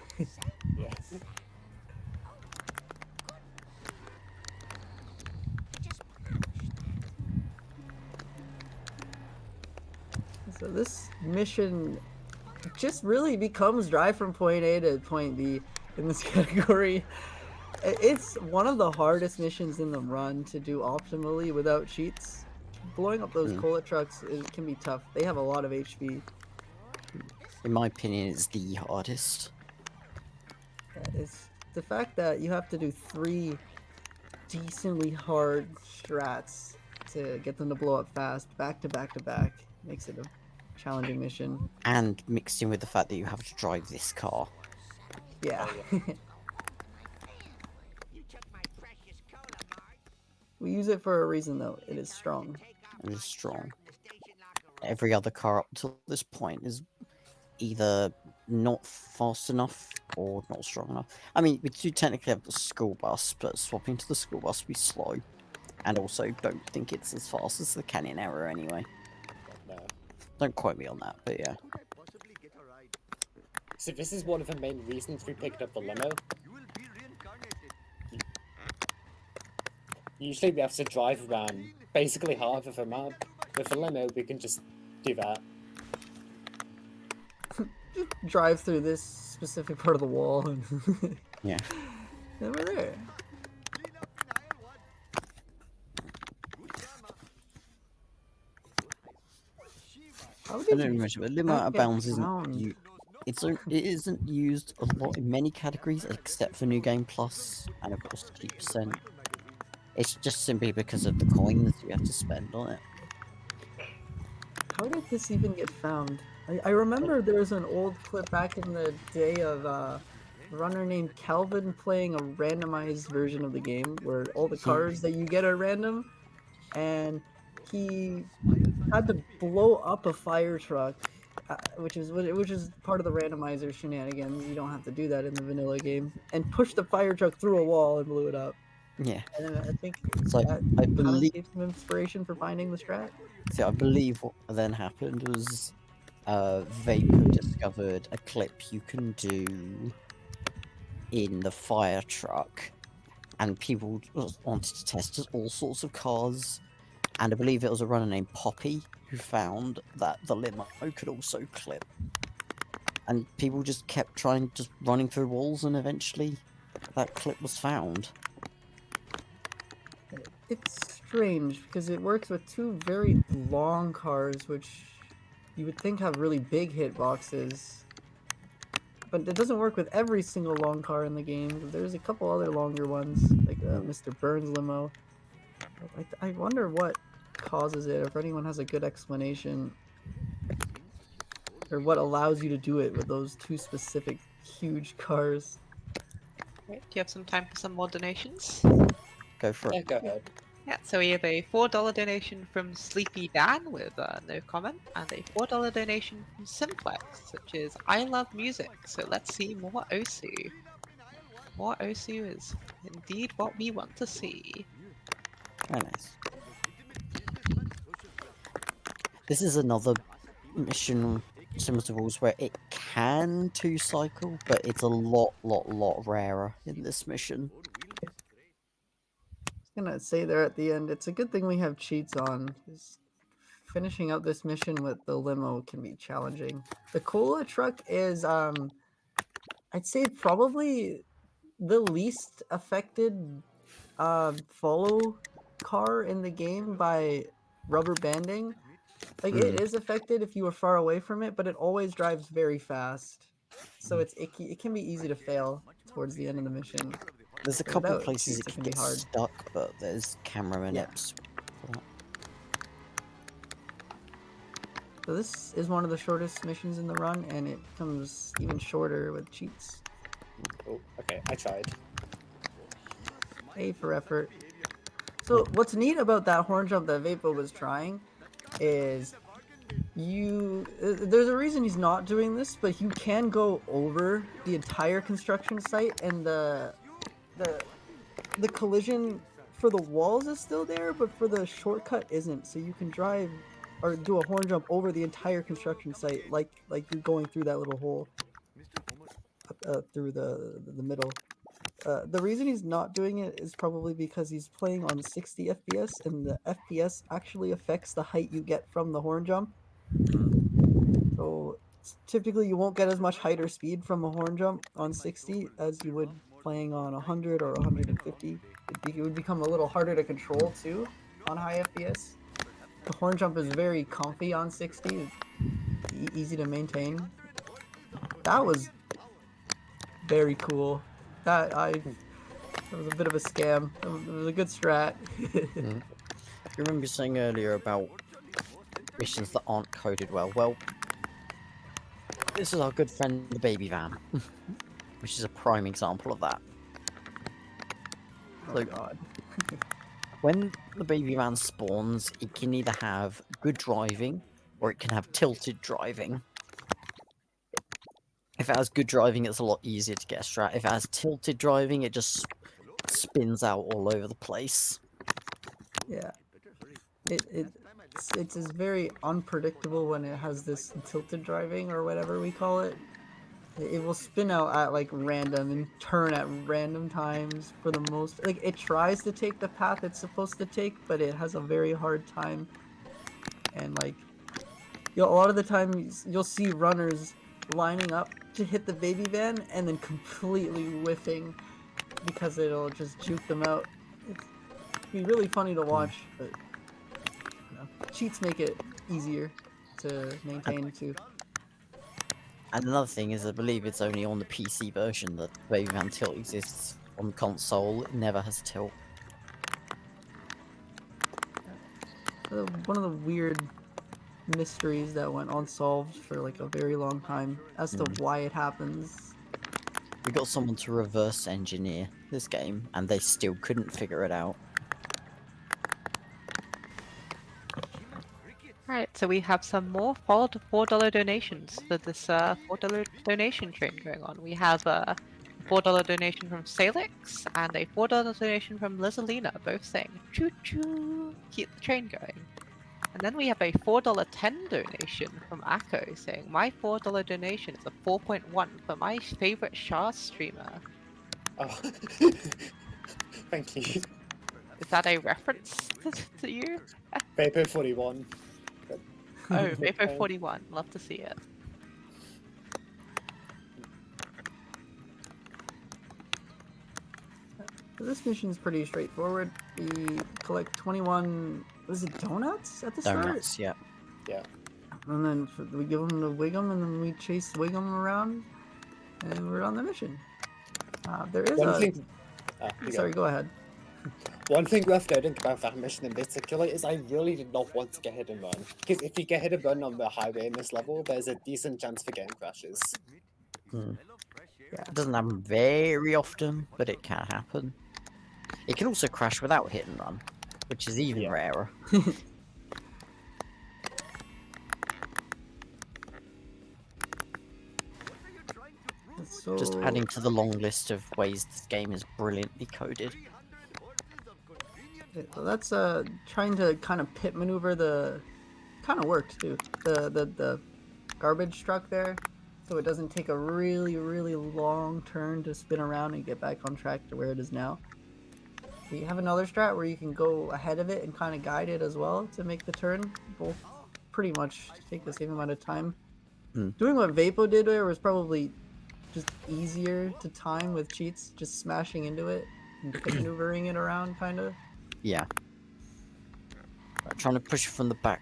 Yeah. So this mission just really becomes drive from point A to point B in this category. It's one of the hardest missions in the run to do optimally without cheats. Blowing up those cola trucks can be tough. They have a lot of HP. In my opinion, it's the hardest. It's the fact that you have to do 3 decently hard strats to get them to blow up fast, back to back to back, makes it a challenging mission. And mixed in with the fact that you have to drive this car. Yeah. Oh, We use it for a reason though. It is strong. It is strong. Every other car up to this point is either not fast enough or not strong enough. I mean, we do technically have the school bus, but swapping to the school bus would be slow. And also, don't think it's as fast as the Canyon Arrow anyway. no. Don't quote me on that, but yeah. So this is one of the main reasons we picked up the limo. Usually we have to drive around basically half of a map. With the limo, we can just do that. Just drive through this specific part of the wall and Yeah. then we're there. How I did don't you mention, but limit out of get bounds found? it isn't used a lot in many categories except for New Game Plus and of course 3%. It's just simply because of the coins you have to spend on it. How did this even get found? I remember there was an old clip back in the day of a runner named Calvin playing a randomized version of the game where all the cars that you get are random, and he had to blow up a fire truck, which is part of the randomizer shenanigans. You don't have to do that in the vanilla game, and push the fire truck through a wall and blew it up. Yeah. And then I think So that I kind of believe gave some inspiration for finding the strat. I believe what then happened was Vapo discovered a clip you can do in the fire truck, and people wanted to test all sorts of cars, and I believe it was a runner named Poppy who found that the limo could also clip, and people just kept trying, just running through walls, and eventually that clip was found. It's strange because it works with 2 very long cars, which you would think have really big hitboxes. But it doesn't work with every single long car in the game. There's a couple other longer ones, like Mr. Burns limo. I wonder what causes it, or if anyone has a good explanation. Or what allows you to do it with those 2 specific huge cars. Right, do you have some time for some more donations? Go for Yeah, it. go ahead. Yeah, so we have a $4 donation from Sleepy Dan with no comment, and a $4 donation from Simplex, which is "I love music, so let's see more Osu." More Osu is indeed what we want to see. Very nice. This is another mission similar to rules where it can 2-cycle, but it's a lot rarer in this mission. I was gonna say there at the end, it's a good thing we have cheats on, because finishing out this mission with the limo can be challenging. The cola truck is, I'd say probably the least affected follow car in the game by rubber banding. Like it is affected if you are far away from it, but it always drives very fast. So it can be easy to fail towards the end of the mission. There's a So couple of without places cheats, it it can can be get hard. stuck, but there's camera Yeah. manips for that. So this is one of the shortest missions in the run, and it becomes even shorter with cheats. Oh, okay, I tried. A for effort. So what's neat about that horn jump that Vapo was trying is there's a reason he's not doing this, but you can go over the entire construction site, and the collision for the walls is still there, but for the shortcut isn't. So you can drive or do a horn jump over the entire construction site, like you're going through that little hole through the middle. The reason he's not doing it is probably because he's playing on 60 FPS, and the FPS actually affects the height you get from the horn jump. So typically you won't get as much height or speed from a horn jump on 60 as you would playing on 100 or 150. It would become a little harder to control too on high FPS. The horn jump is very comfy on 60, easy to maintain. That was very cool. That was a bit of a scam. It was a good strat. You remember saying earlier about missions that aren't coded well? Well, this is our good friend the baby van, which is a prime example of that. Oh god. When the baby van spawns, it can either have good driving or it can have tilted driving. If it has good driving, it's a lot easier to get a strat. If it has tilted driving, it just spins out all over the place. Yeah. It's very unpredictable when it has this tilted driving or whatever we call it. It will spin out at like random and turn at random times for the most. Like it tries to take the path it's supposed to take, but it has a very hard time. And like, a lot of the time you'll see runners lining up to hit the baby van and then completely whiffing because it'll just juke them out. It'd be really funny to watch, but cheats make it easier to maintain too. And another thing is, I believe it's only on the PC version that Baby Van Tilt exists. On console, it never has tilt. One of the weird mysteries that went unsolved for like a very long time as to why it happens. We got someone to reverse engineer this game, and they still couldn't figure it out. Right, so we have some more $4 donations for this $4 donation train going on. We have a $4 donation from Salix and a $4 donation from Lizalina, both saying choo choo, keep the train going. And then we have a $4.10 donation from Akko saying my $4 donation is a 4.1 for my favorite Shah streamer. Oh, thank you. Is that a reference to you? Vapo 41. Oh, Vapo 41. Love to see it. This mission's pretty straightforward. We collect 21, was it donuts at the start? Donuts, yeah. Yeah. And then we give them to Wiggum, and then we chase Wiggum around, and we're on the mission. There is One a... thing... Sorry, go ahead. One thing worth noting about that mission in particular is I really did not want to get hit and run. Because if you get hit and run on the highway in this level, there's a decent chance for getting crashes. Yeah. It doesn't happen very often, but it can happen. It can also crash without hit and run, which is even rarer. So... Just adding to the long list of ways this game is brilliantly coded. So that's trying to kind of pit maneuver the... Kind of worked too. The garbage truck there, so it doesn't take a really long turn to spin around and get back on track to where it is now. We have another strat where you can go ahead of it and kind of guide it as well to make the turn. Both pretty much take the same amount of time. Doing what Vapo did there was probably just easier to time with cheats, just smashing into it and maneuvering it around, kind of. Yeah. Trying to push it from the back,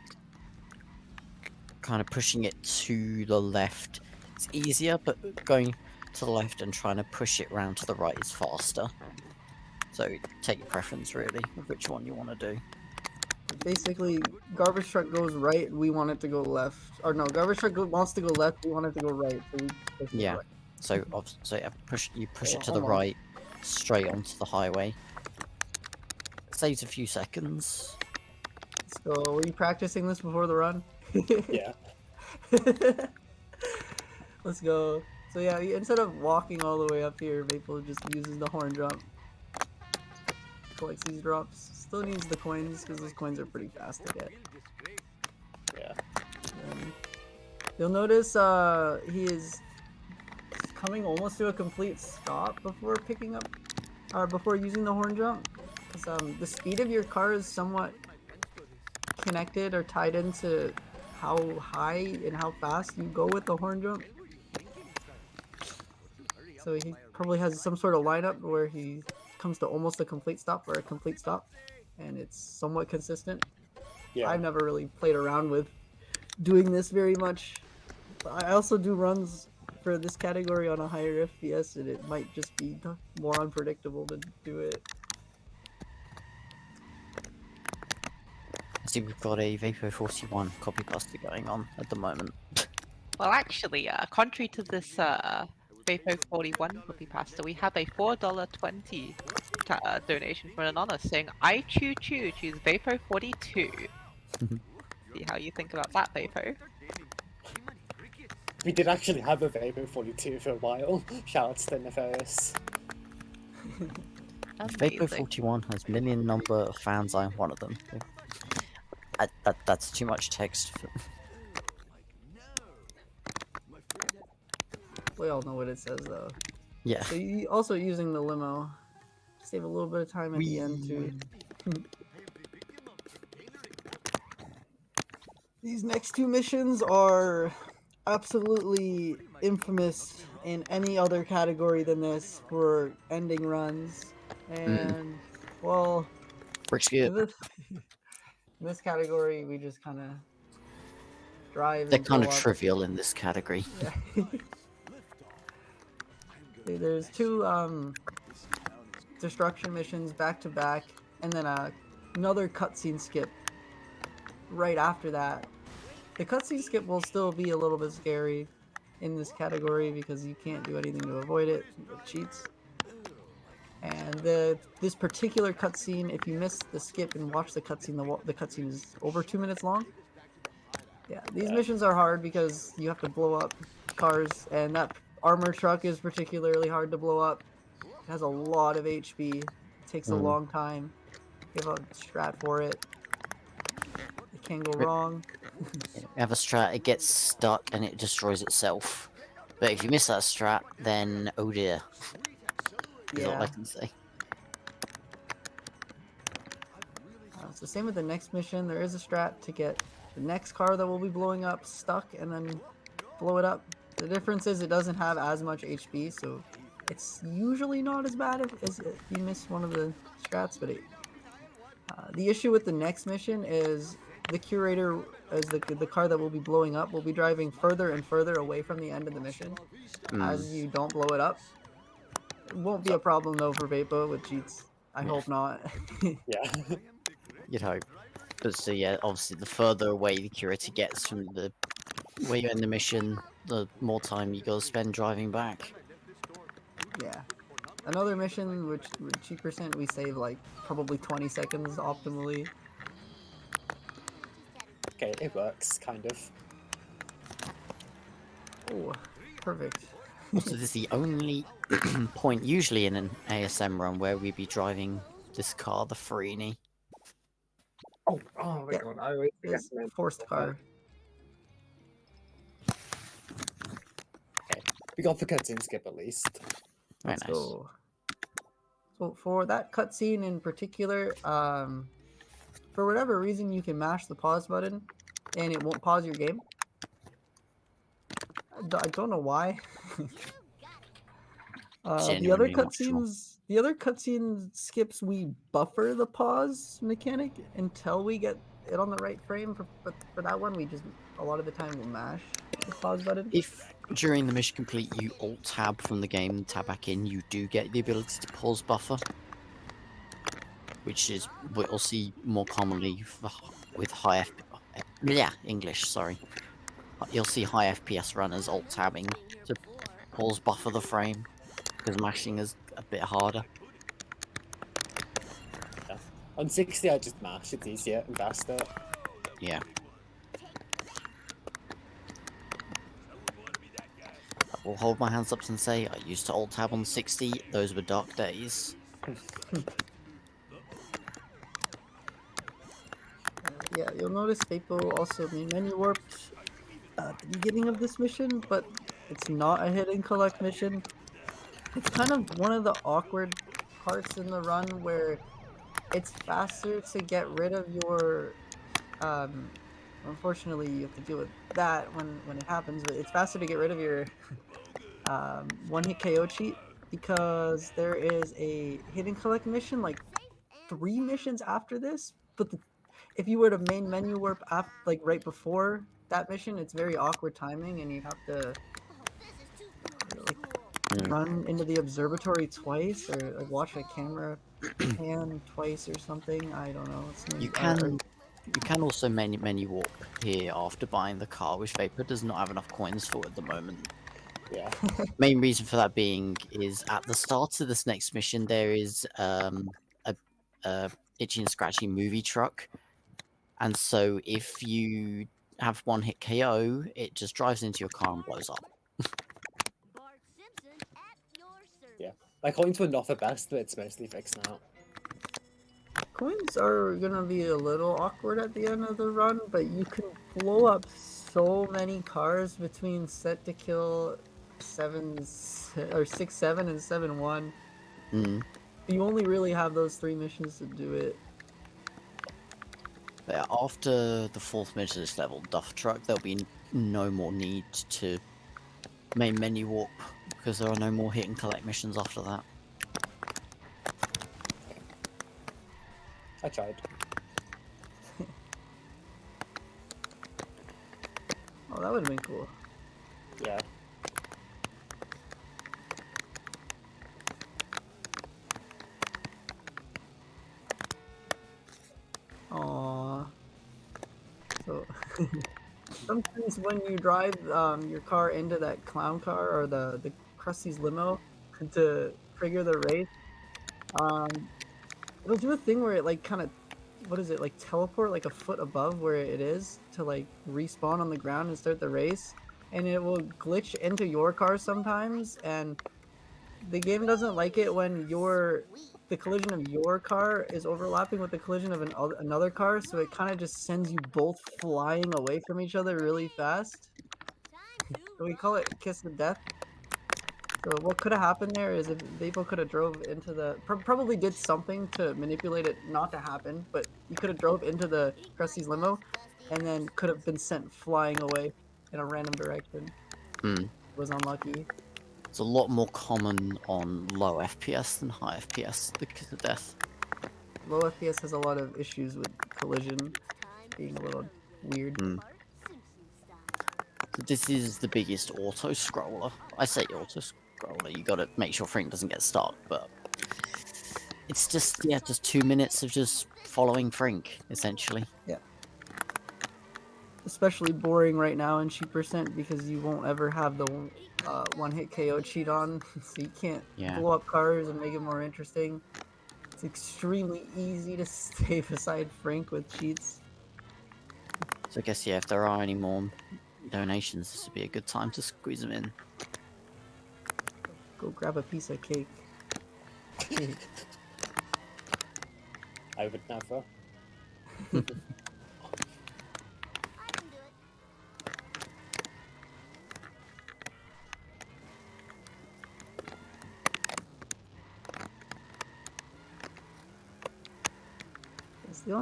kind of pushing it to the left. It's easier, but going to the left and trying to push it round to the right is faster. So take your preference really of which one you want to do. Basically, garbage truck goes right, we want it to go left. Or no, garbage truck wants to go left, we want it to go right. So we push it Yeah. right. So yeah, you push Oh, it to the hold on. right, straight onto the highway. Saves a few seconds. Let's go. Were you practicing this before the run? Yeah. Let's go. So yeah, instead of walking all the way up here, Maple just uses the horn jump. Collects these drops. Still needs the coins because those coins are pretty fast to get. Yeah. You'll notice he is coming almost to a complete stop before picking up, or before using the horn jump. Because the speed of your car is somewhat connected or tied into how high and how fast you go with the horn jump. So he probably has some sort of lineup where he comes to almost a complete stop or a complete stop, and it's somewhat consistent. Yeah. I've never really played around with doing this very much. I also do runs for this category on a higher FPS, and it might just be more unpredictable to do it. I see we've got a Vapo 41 copy pasta going on at the moment. Well, actually, contrary to this Vapo 41 copy pasta, we have a $4.20 donation from an anonymous saying, I choose Vapo 42. See how you think about that, Vapo. We did actually have a Vapo 42 for a while. Shoutouts to Nefarious. Vapo Amazing. 41 has million number of fans. I'm one of them. That's too much text. We all know what it says though. Yeah. So you also using the limo. Save a little bit of time at the end too. These next two missions are absolutely infamous in any other category than this for ending runs. And well, Brisket. in this category we just kind of drive They're and kind blow of up. trivial in this category. Yeah. There's two destruction missions back to back, and then another cutscene skip right after that. The cutscene skip will still be a little bit scary in this category because you can't do anything to avoid it with cheats. And this particular cutscene, if you miss the skip and watch the cutscene, the cutscene is over 2 minutes long. Yeah, these missions are hard because you have to blow up cars, and that armor truck is particularly hard to blow up. It has a lot of HP. It takes a long time. You have a strat for it. It can go wrong. You have a strat, it gets stuck and it destroys itself. But if you miss that strat, then oh dear. Is all I can say. It's the same with the next mission. There is a strat to get the next car that will be blowing up stuck and then blow it up. The difference is it doesn't have as much HP, so it's usually not as bad as if you miss one of the strats. But the issue with the next mission is the curator, as the car that will be blowing up, will be driving further and further away from the end of the mission as you don't blow it up. It won't be a problem though for Vapo with cheats. I hope not. Yeah. You'd hope. But so yeah, obviously the further away the curator gets from the where you end the mission, the more time you gotta spend driving back. Yeah. Another mission, which with cheat percent, we save like probably 20 seconds optimally. Okay, it works, kind of. Oh, perfect. Also, this is the only point usually in an ASM run where we'd be driving this car, the Freeney. Oh my Yeah, god, I always forget This to mention forced that. car. Okay, we got the cutscene skip at least. Very Let's nice. go. So for that cutscene in particular, for whatever reason, you can mash the pause button, and it won't pause your game. I don't know why. The other Genuinely not sure. cutscene skips, we buffer the pause mechanic until we get it on the right frame. But for that one, we just a lot of the time will mash the pause button. If during the mission complete you alt tab from the game and tab back in, you do get the ability to pause buffer. which is what you'll see more commonly with high English, sorry. You'll see high FPS runners alt tabbing to pause buffer the frame, because mashing is a bit harder. Yeah. On 60, I just mash. It's easier and faster. Yeah. I will hold my hands up and say I used to alt tab on 60. Those were dark days. Yeah, you'll notice Vapo also main menu warped at the beginning of this mission, but it's not a hit and collect mission. It's kind of one of the awkward parts in the run where it's faster to get rid of your unfortunately you have to deal with that when it happens, but it's faster to get rid of your one hit KO cheat because there is a hit and collect mission like 3 missions after this, but if you were to main menu warp like right before that mission, it's very awkward timing and you have to like run into the observatory twice or like watch a camera pan twice or something. I don't know. You can also menu warp here after buying the car, which Vapor does not have enough coins for at the moment. Yeah. Main reason for that being is at the start of this next mission there is a itchy and scratchy movie truck, and so if you have one hit KO, it just drives into your car and blows up. Bart Simpson at your service. Yeah. My coins were not the best, but it's mostly fixed now. Coins are gonna be a little awkward at the end of the run, but you can blow up so many cars between set to kill 6-7 and 7-1. Mm. You only really have those 3 missions to do it. But after the 4th mission of this level, Duff Truck, there'll be no more need to main menu warp because there are no more hit and collect missions after that. I tried. Oh, that would have been cool. Yeah. Aww. So sometimes when you drive your car into that clown car or the Krusty's limo to trigger the race, it'll do a thing where it like kind of, what is it, like teleport like a foot above where it is to like respawn on the ground and start the race, and it will glitch into your car sometimes, and the game doesn't like it when the collision of your car is overlapping with the collision of another car, so it kind of just sends you both flying away from each other really fast. So we call it kiss of death. So what could have happened there is if Vapo could have drove into the probably did something to manipulate it not to happen, but you could have drove into the Krusty's limo and then could have been sent flying away in a random direction. Mm. Was unlucky. It's a lot more common on low FPS than high FPS, the kiss of death. Low FPS has a lot of issues with collision being a little weird. Mm. So this is the biggest auto scroller. I say auto scroller, you gotta make sure Frink doesn't get stuck, but it's just 2 minutes of just following Frink, essentially. Yeah. Especially boring right now in cheap percent because you won't ever have the one hit KO cheat on, so you can't blow up cars and make it more interesting. It's extremely easy to stay beside Frink with cheats. So I guess if there are any more donations, this would be a good time to squeeze them in. Go grab a piece of cake. I would never. The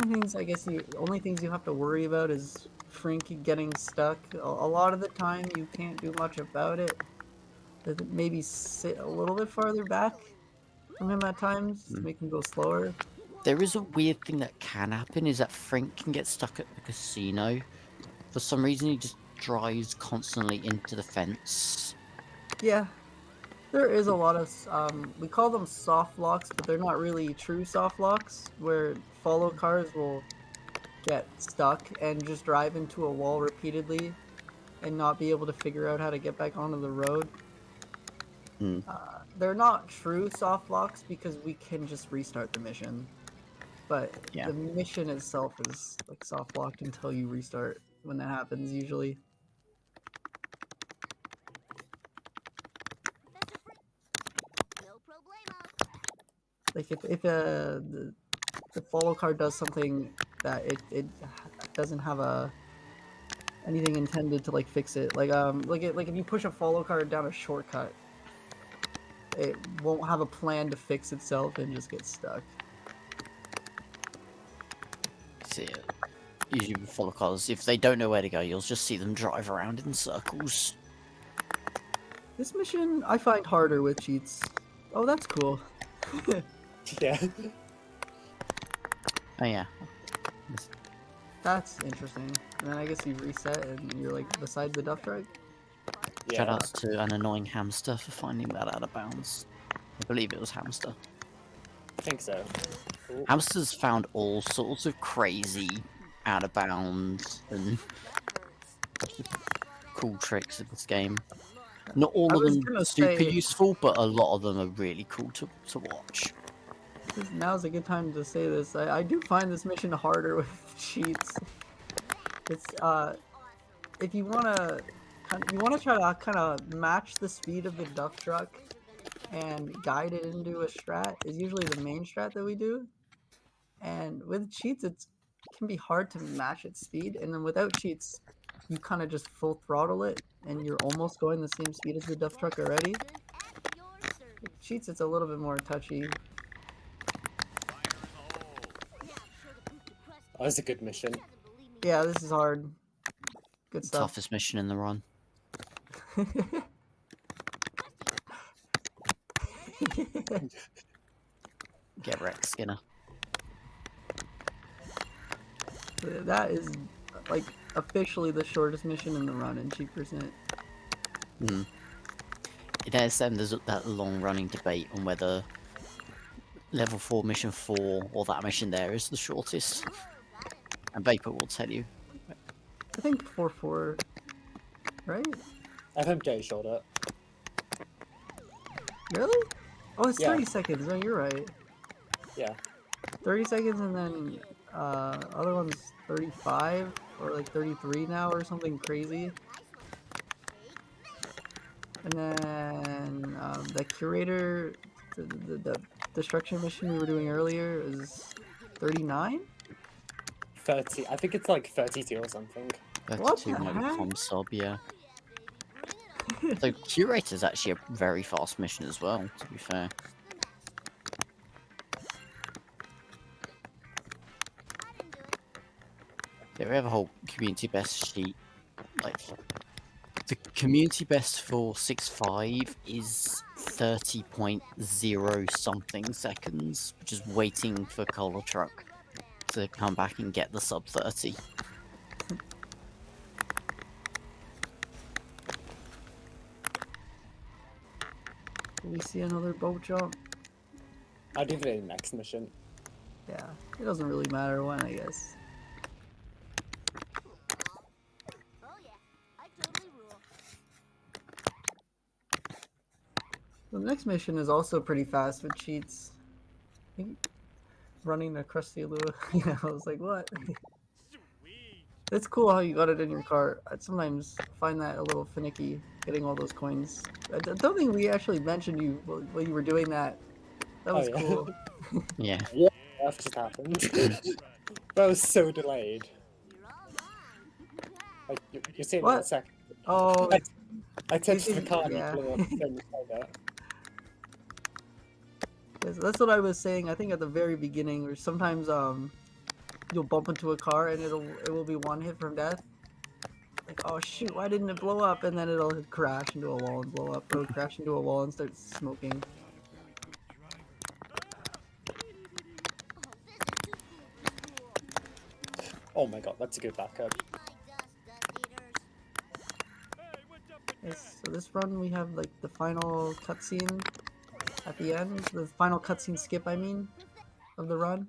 only things you have to worry about is Frink getting stuck. A lot of the time you can't do much about it. Maybe sit a little bit farther back from him at times to make him go slower. There is a weird thing that can happen, is that Frink can get stuck at the casino. For some reason he just drives constantly into the fence. Yeah. There is a lot of we call them soft locks, but they're not really true soft locks. Where follow cars will get stuck and just drive into a wall repeatedly, and not be able to figure out how to get back onto the road. Hmm. They're not true soft locks because we can just restart the mission, but Yeah. the mission itself is like soft locked until you restart. When that happens, usually. Professor Free. No problemo. Like if the follow car does something that it doesn't have anything intended to like fix it, like if you push a follow car down a shortcut, it won't have a plan to fix itself and just get stuck. See it. Usually with follow cars, if they don't know where to go, you'll just see them drive around in circles. This mission I find harder with cheats. Oh, that's cool. Yeah. Oh yeah. That's interesting. And then I guess you reset and you're like beside the duff truck. Shout Yeah. outs to an annoying hamster for finding that out of bounds. I believe it was hamster. I think so. Ooh. Hamsters found all sorts of crazy out of bounds and That hurts. cool tricks in this game. Not all I of was them gonna super say- useful, but a lot of them are really cool to watch. Now's a good time to say this. I do find this mission harder with cheats. It's if you wanna try to kind of match the speed of the duff truck and guide it into a strat is usually the main strat that we do. And with cheats, it can be hard to match its speed. And then without cheats, you kind of just full throttle it, and you're almost going the same speed as the duff truck already. At your service. With cheats, it's a little bit more touchy. Now show the poop to Krusty. That was a good mission. He doesn't believe me. Yeah, this is hard. Good stuff. Toughest mission in the run. Get wrecked, Skinner. That is like officially the shortest mission in the run in cheat percent. Mm. There's that long running debate on whether level 4 mission 4 or that mission there is the shortest. And Vapo will tell you. I think 4-4, right? FMJ showed it. Really? Oh, it's Yeah. 30 seconds. No, you're right. Yeah. 30 seconds, and then other one's 35 or like 33 now or something crazy. And then the curator, the destruction mission we were doing earlier is 39. 30. I think it's like 32 or something. What 32 the maybe heck? com sub, yeah. So Curator's actually a very fast mission as well, to be fair. Yeah, we have a whole community best sheet. Like, the community best for 6.5 is 30.0 something seconds, which is waiting for Cola Truck to come back and get the sub 30. Will we see another boat jump? I'll do it in the next mission. Yeah, it doesn't really matter when, I guess. Oh yeah, I totally rule. The next mission is also pretty fast with cheats. I think running the Krusty Lua. Yeah, I was like, what? It's cool how you got it in your cart. I sometimes find that a little finicky, getting all those coins. I don't think we actually mentioned you while you were doing that. That Oh, was yeah. cool. Yeah. What on earth just happened? That was so delayed. You're all wrong. Like, you're saying in a What? second. Oh, I touched the didn't- car and yeah. you blew up and that. yes, that's what I was saying. I think at the very beginning, where sometimes you'll bump into a car and it will be one hit from death. Like, oh shoot, why didn't it blow up? And then it'll crash into a wall and blow up, or it'll crash into a wall and start smoking. Oh my god, that's a good backup. Eat my dust, dust eaters. So this run we have like the final cutscene at the end, the final cutscene skip, I mean, of the run.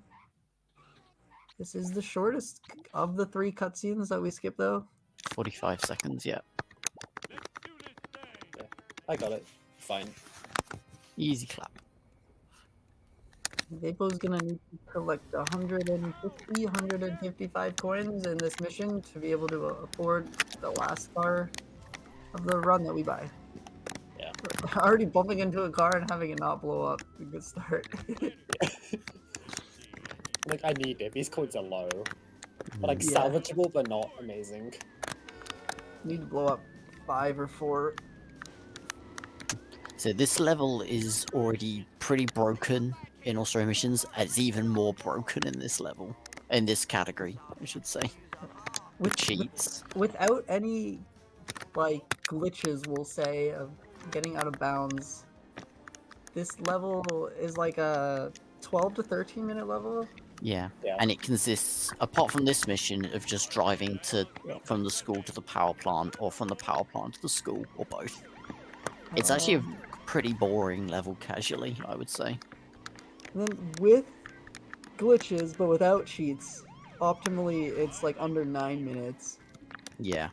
This is the shortest of the 3 cutscenes that we skip, though. 45 seconds, yeah. I got it. Fine. Easy clap. Vapo's gonna need to collect 150, 155 coins in this mission to be able to afford the last car of the run that we buy. Yeah. Already bumping into a car and having it not blow up. A good start. Like, I need it. These coins are low. But, like, Yeah. salvageable, but not amazing. Need to blow up 5 or 4. So this level is already pretty broken in All-Star missions. It's even more broken in this level. In this category, I should say. With cheats. Without any, like, glitches, we'll say, of getting out of bounds, this level is like a 12 to 13 minute level. Yeah. Yeah. And it consists, apart from this mission, of just driving from the school to the power plant, or from the power plant to the school, or both. It's actually a pretty boring level casually, I would say. And then with glitches, but without cheats, optimally it's like under 9 minutes. Yeah.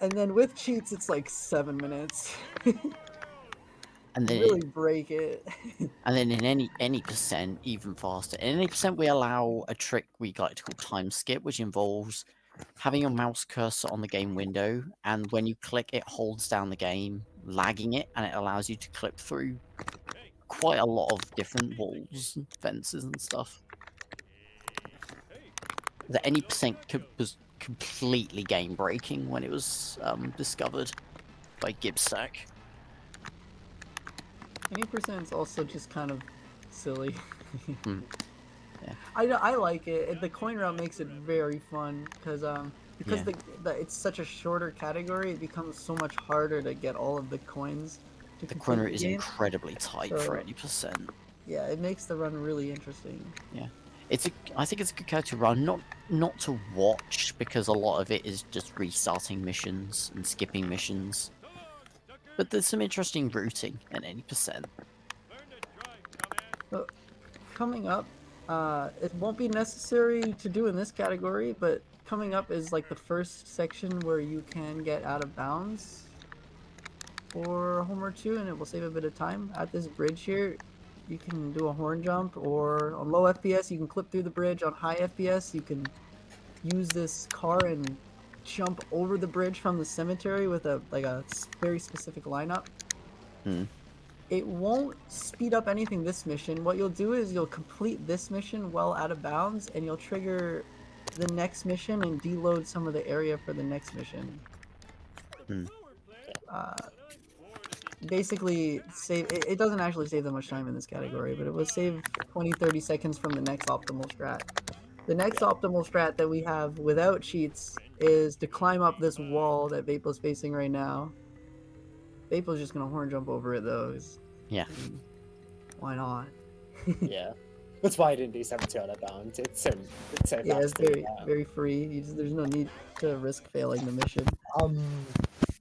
And then with cheats, it's like 7 minutes. And then really break it. And then in any percent, even faster. In any percent, we allow a trick we like to call time skip, which involves having your mouse cursor on the game window, and when you click, it holds down the game, lagging it, and it allows you to clip through quite a lot of different walls, fences, and stuff. The any percent was completely game breaking when it was discovered by Gibstack. Any percent is also just kind of silly. Yeah. I like it. The coin route makes it very fun because Yeah. it's such a shorter category. It becomes so much harder to get all of the coins. To The complete corner is game. incredibly tight So- for any percent. Yeah, it makes the run really interesting. I think it's a good character to run, not to watch, because a lot of it is just restarting missions and skipping missions. But there's some interesting routing at any percent. Coming up, it won't be necessary to do in this category, but coming up is like the first section where you can get out of bounds for a home or two, and it will save a bit of time. At this bridge here, you can do a horn jump, or on low FPS, you can clip through the bridge. On high FPS, you can use this car and jump over the bridge from the cemetery with a very specific lineup. It won't speed up anything this mission. What you'll do is you'll complete this mission well out of bounds, and you'll trigger the next mission and deload some of the area for the next mission. Basically, save. It doesn't actually save that much time in this category, but it will save 20-30 seconds from the next optimal strat. The next optimal strat that we have without cheats is to climb up this wall that Vapo's facing right now. Vapo's just gonna horn jump over it though. Yeah. Why not? Yeah. That's why I didn't do 70 out of bounds. It's so Yeah, it's fast to do very that. very free. There's no need to risk failing the mission.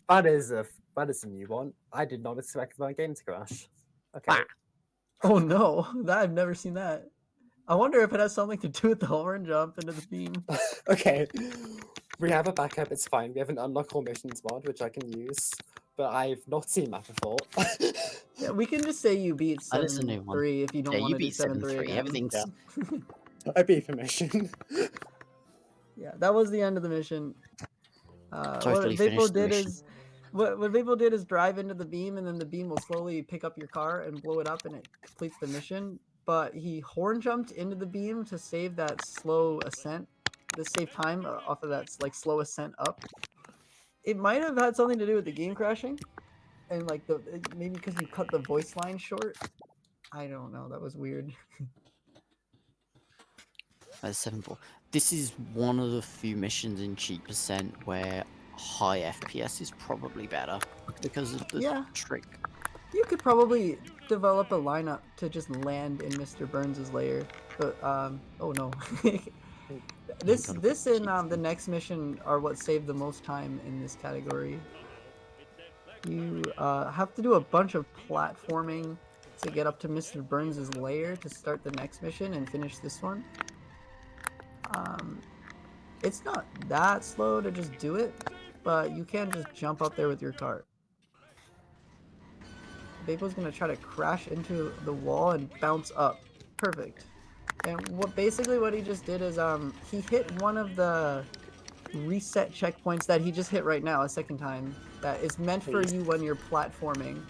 That is a new one. I did not expect my game to crash. Okay. Ah. Oh no, I've never seen that. I wonder if it has something to do with the horn jump into the beam. Okay. We have a backup, it's fine. We have an unlock all missions mod, which I can use. But I've not seen that before. Yeah, we can just say you beat That is a new one. 7-3 if you don't Yeah, want you to do beat 7-3 7-3. again. Everything's Yeah. I beat the mission. Yeah, that was the end of the mission. Totally finished the mission. What Vapo did is drive into the beam, and then the beam will slowly pick up your car and blow it up, and it completes the mission. But he horn jumped into the beam to save that slow ascent, to save time off of that slow ascent up. It might have had something to do with the game crashing, and maybe because you cut the voice line short. I don't know. That was weird. That's 7-4. This is one of the few missions in cheat percent where high FPS is probably better because of the trick. You could probably develop a lineup to just land in Mr. Burns' lair, but oh no. this and the next mission are what saved the most time in this category. You have to do a bunch of platforming to get up to Mr. Burns' lair to start the next mission and finish this one. It's not that slow to just do it, but you can just jump up there with your cart. Vapo's gonna try to crash into the wall and bounce up. Perfect. And what he just did is he hit one of the reset checkpoints that he just hit right now a second time. That is meant for Please. you when you're platforming.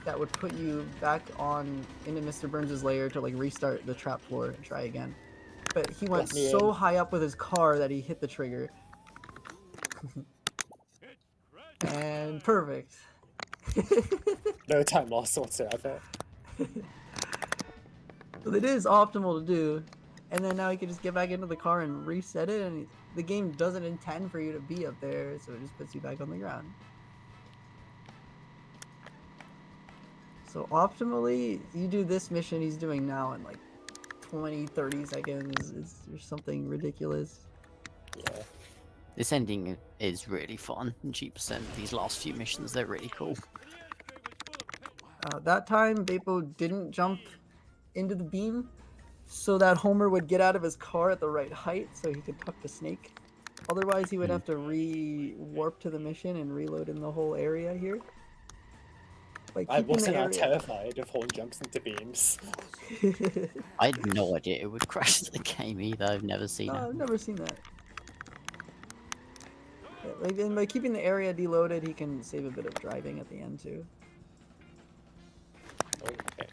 That would put you back on into Mr. Burns' lair to like restart the trap floor and try again. But he went Let me so in. high up with his car that he hit the trigger. And perfect. No time lost whatsoever. So it is optimal to do. And then now you can just get back into the car and reset it, and the game doesn't intend for you to be up there, so it just puts you back on the ground. So optimally, you do this mission he's doing now in like 20, 30 seconds. It's something ridiculous. Yeah. This ending is really fun. And Cheap percent. These last few missions, they're really cool. That time, Vapo didn't jump into the beam so that Homer would get out of his car at the right height so he could talk to Snake. Otherwise, he would have to re-warp to the mission and reload in the whole area here. By I keeping wasn't the that area... terrified of horn jumps into beams. I had no idea it would crash the game either. I've never seen No, it. I've never seen that. Yeah, and by keeping the area deloaded, he can save a bit of driving at the end too. Okay.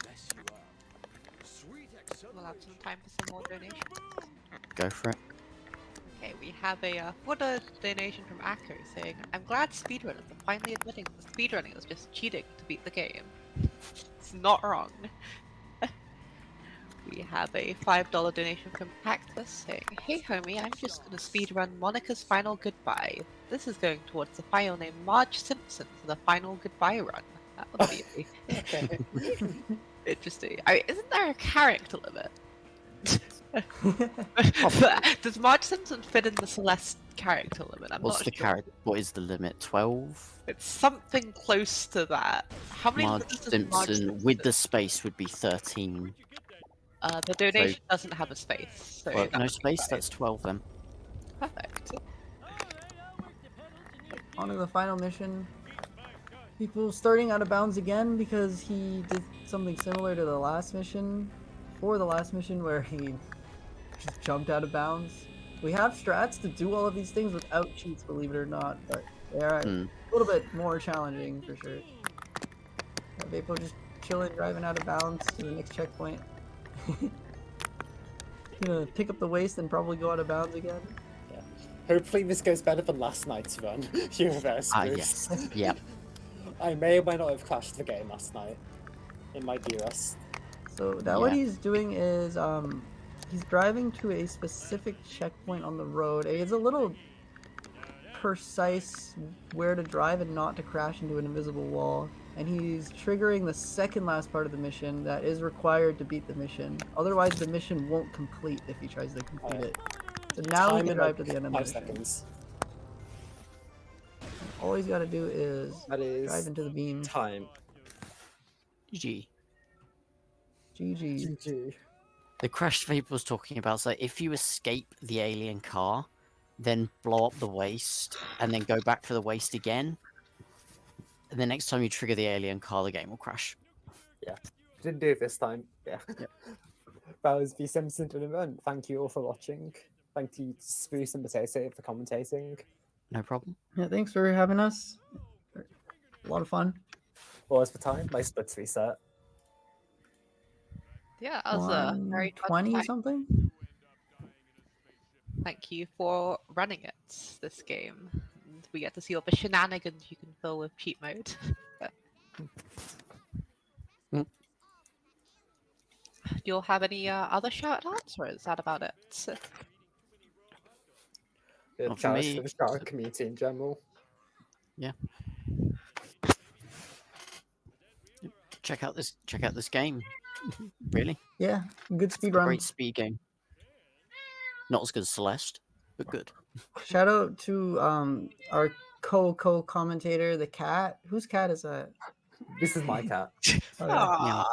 We'll have some time for some more donations. Go for it. Okay, we have a footer donation from Akko saying, I'm glad speedrunners are finally admitting that speedrunning is just cheating to beat the game. It's not wrong. We have a $5 donation from Cactus saying, hey homie, I'm just gonna speedrun Monica's final goodbye. This is going towards the file name Marge Simpson for the final goodbye run. That would be Okay. interesting. I mean, isn't there a character limit? Does Marge Simpson fit in the Celeste character limit? I'm What's not the sure. character? What is the limit? 12? It's something close to that. How many Marge letters does Marge Simpson with the space would be 13. The donation doesn't have a space. So Well, that no would be space, fine. that's 12 then. Perfect. On to the final mission. People starting out of bounds again because he did something similar to the last mission. For the last mission where he just jumped out of bounds. We have strats to do all of these things without cheats, believe it or not, but they are a little bit more challenging for sure. Vapo just chilling, driving out of bounds to the next checkpoint. Gonna pick up the waste and probably go out of bounds again. Yeah. Hopefully this goes better than last night's run. Universe Ah, boost. yes. Yep. I may or may not have crashed the game last night. It might be rust. So now what Yeah. he's doing is he's driving to a specific checkpoint on the road. It's a little precise where to drive and not to crash into an invisible wall. And he's triggering the second last part of the mission that is required to beat the mission. Otherwise, the mission won't complete if he tries to complete it. So now he Time can in drive like to the end of the 5 mission. seconds. All he's got to do is That is drive into the beam. time. GG. GG. GG. The crash Vape was talking about, so if you escape the alien car, then blow up the waste, and then go back for the waste again, and the next time you trigger the alien car, the game will crash. Didn't do it this time. Yeah. Yep. That was the Simpsons event. Thank you all for watching. Thank you to Spruce and Potato for commentating. No problem. Yeah, thanks for having us. A lot of fun. What was the time? My splits reset. Yeah, that was a very fun 120 time. something? Thank you for running it, this game. And we get to see all the shenanigans you can fill with cheat mode. Mm. Do you all have any other shout outs, or is that about it? Good Not for challenge me, to the Star community in general. Check out this game. Really? Yeah, good It's speed a run. great speed game. Not as good as Celeste, but good. Shout out to co-commentator, the cat. Whose cat is that? This is my cat. Oh, yeah.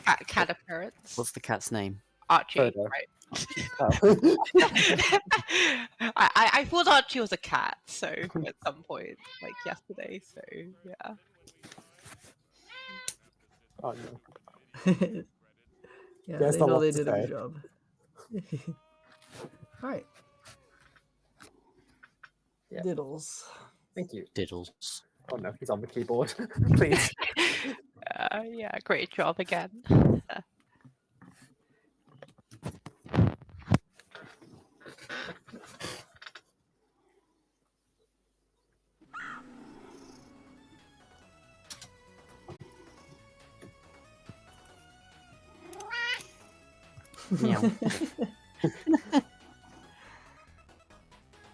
Aw, cat appearance. What's the cat's name? Archie, Frodo. right? Oh. I thought Archie was a cat, so at some point, like yesterday, so yeah. Oh no. Yeah, There's they not know what they to did a good say. job. All right. Yeah. Diddles. Thank you. Diddles. Oh no, he's on the keyboard. Please. Yeah, great job again. Meow.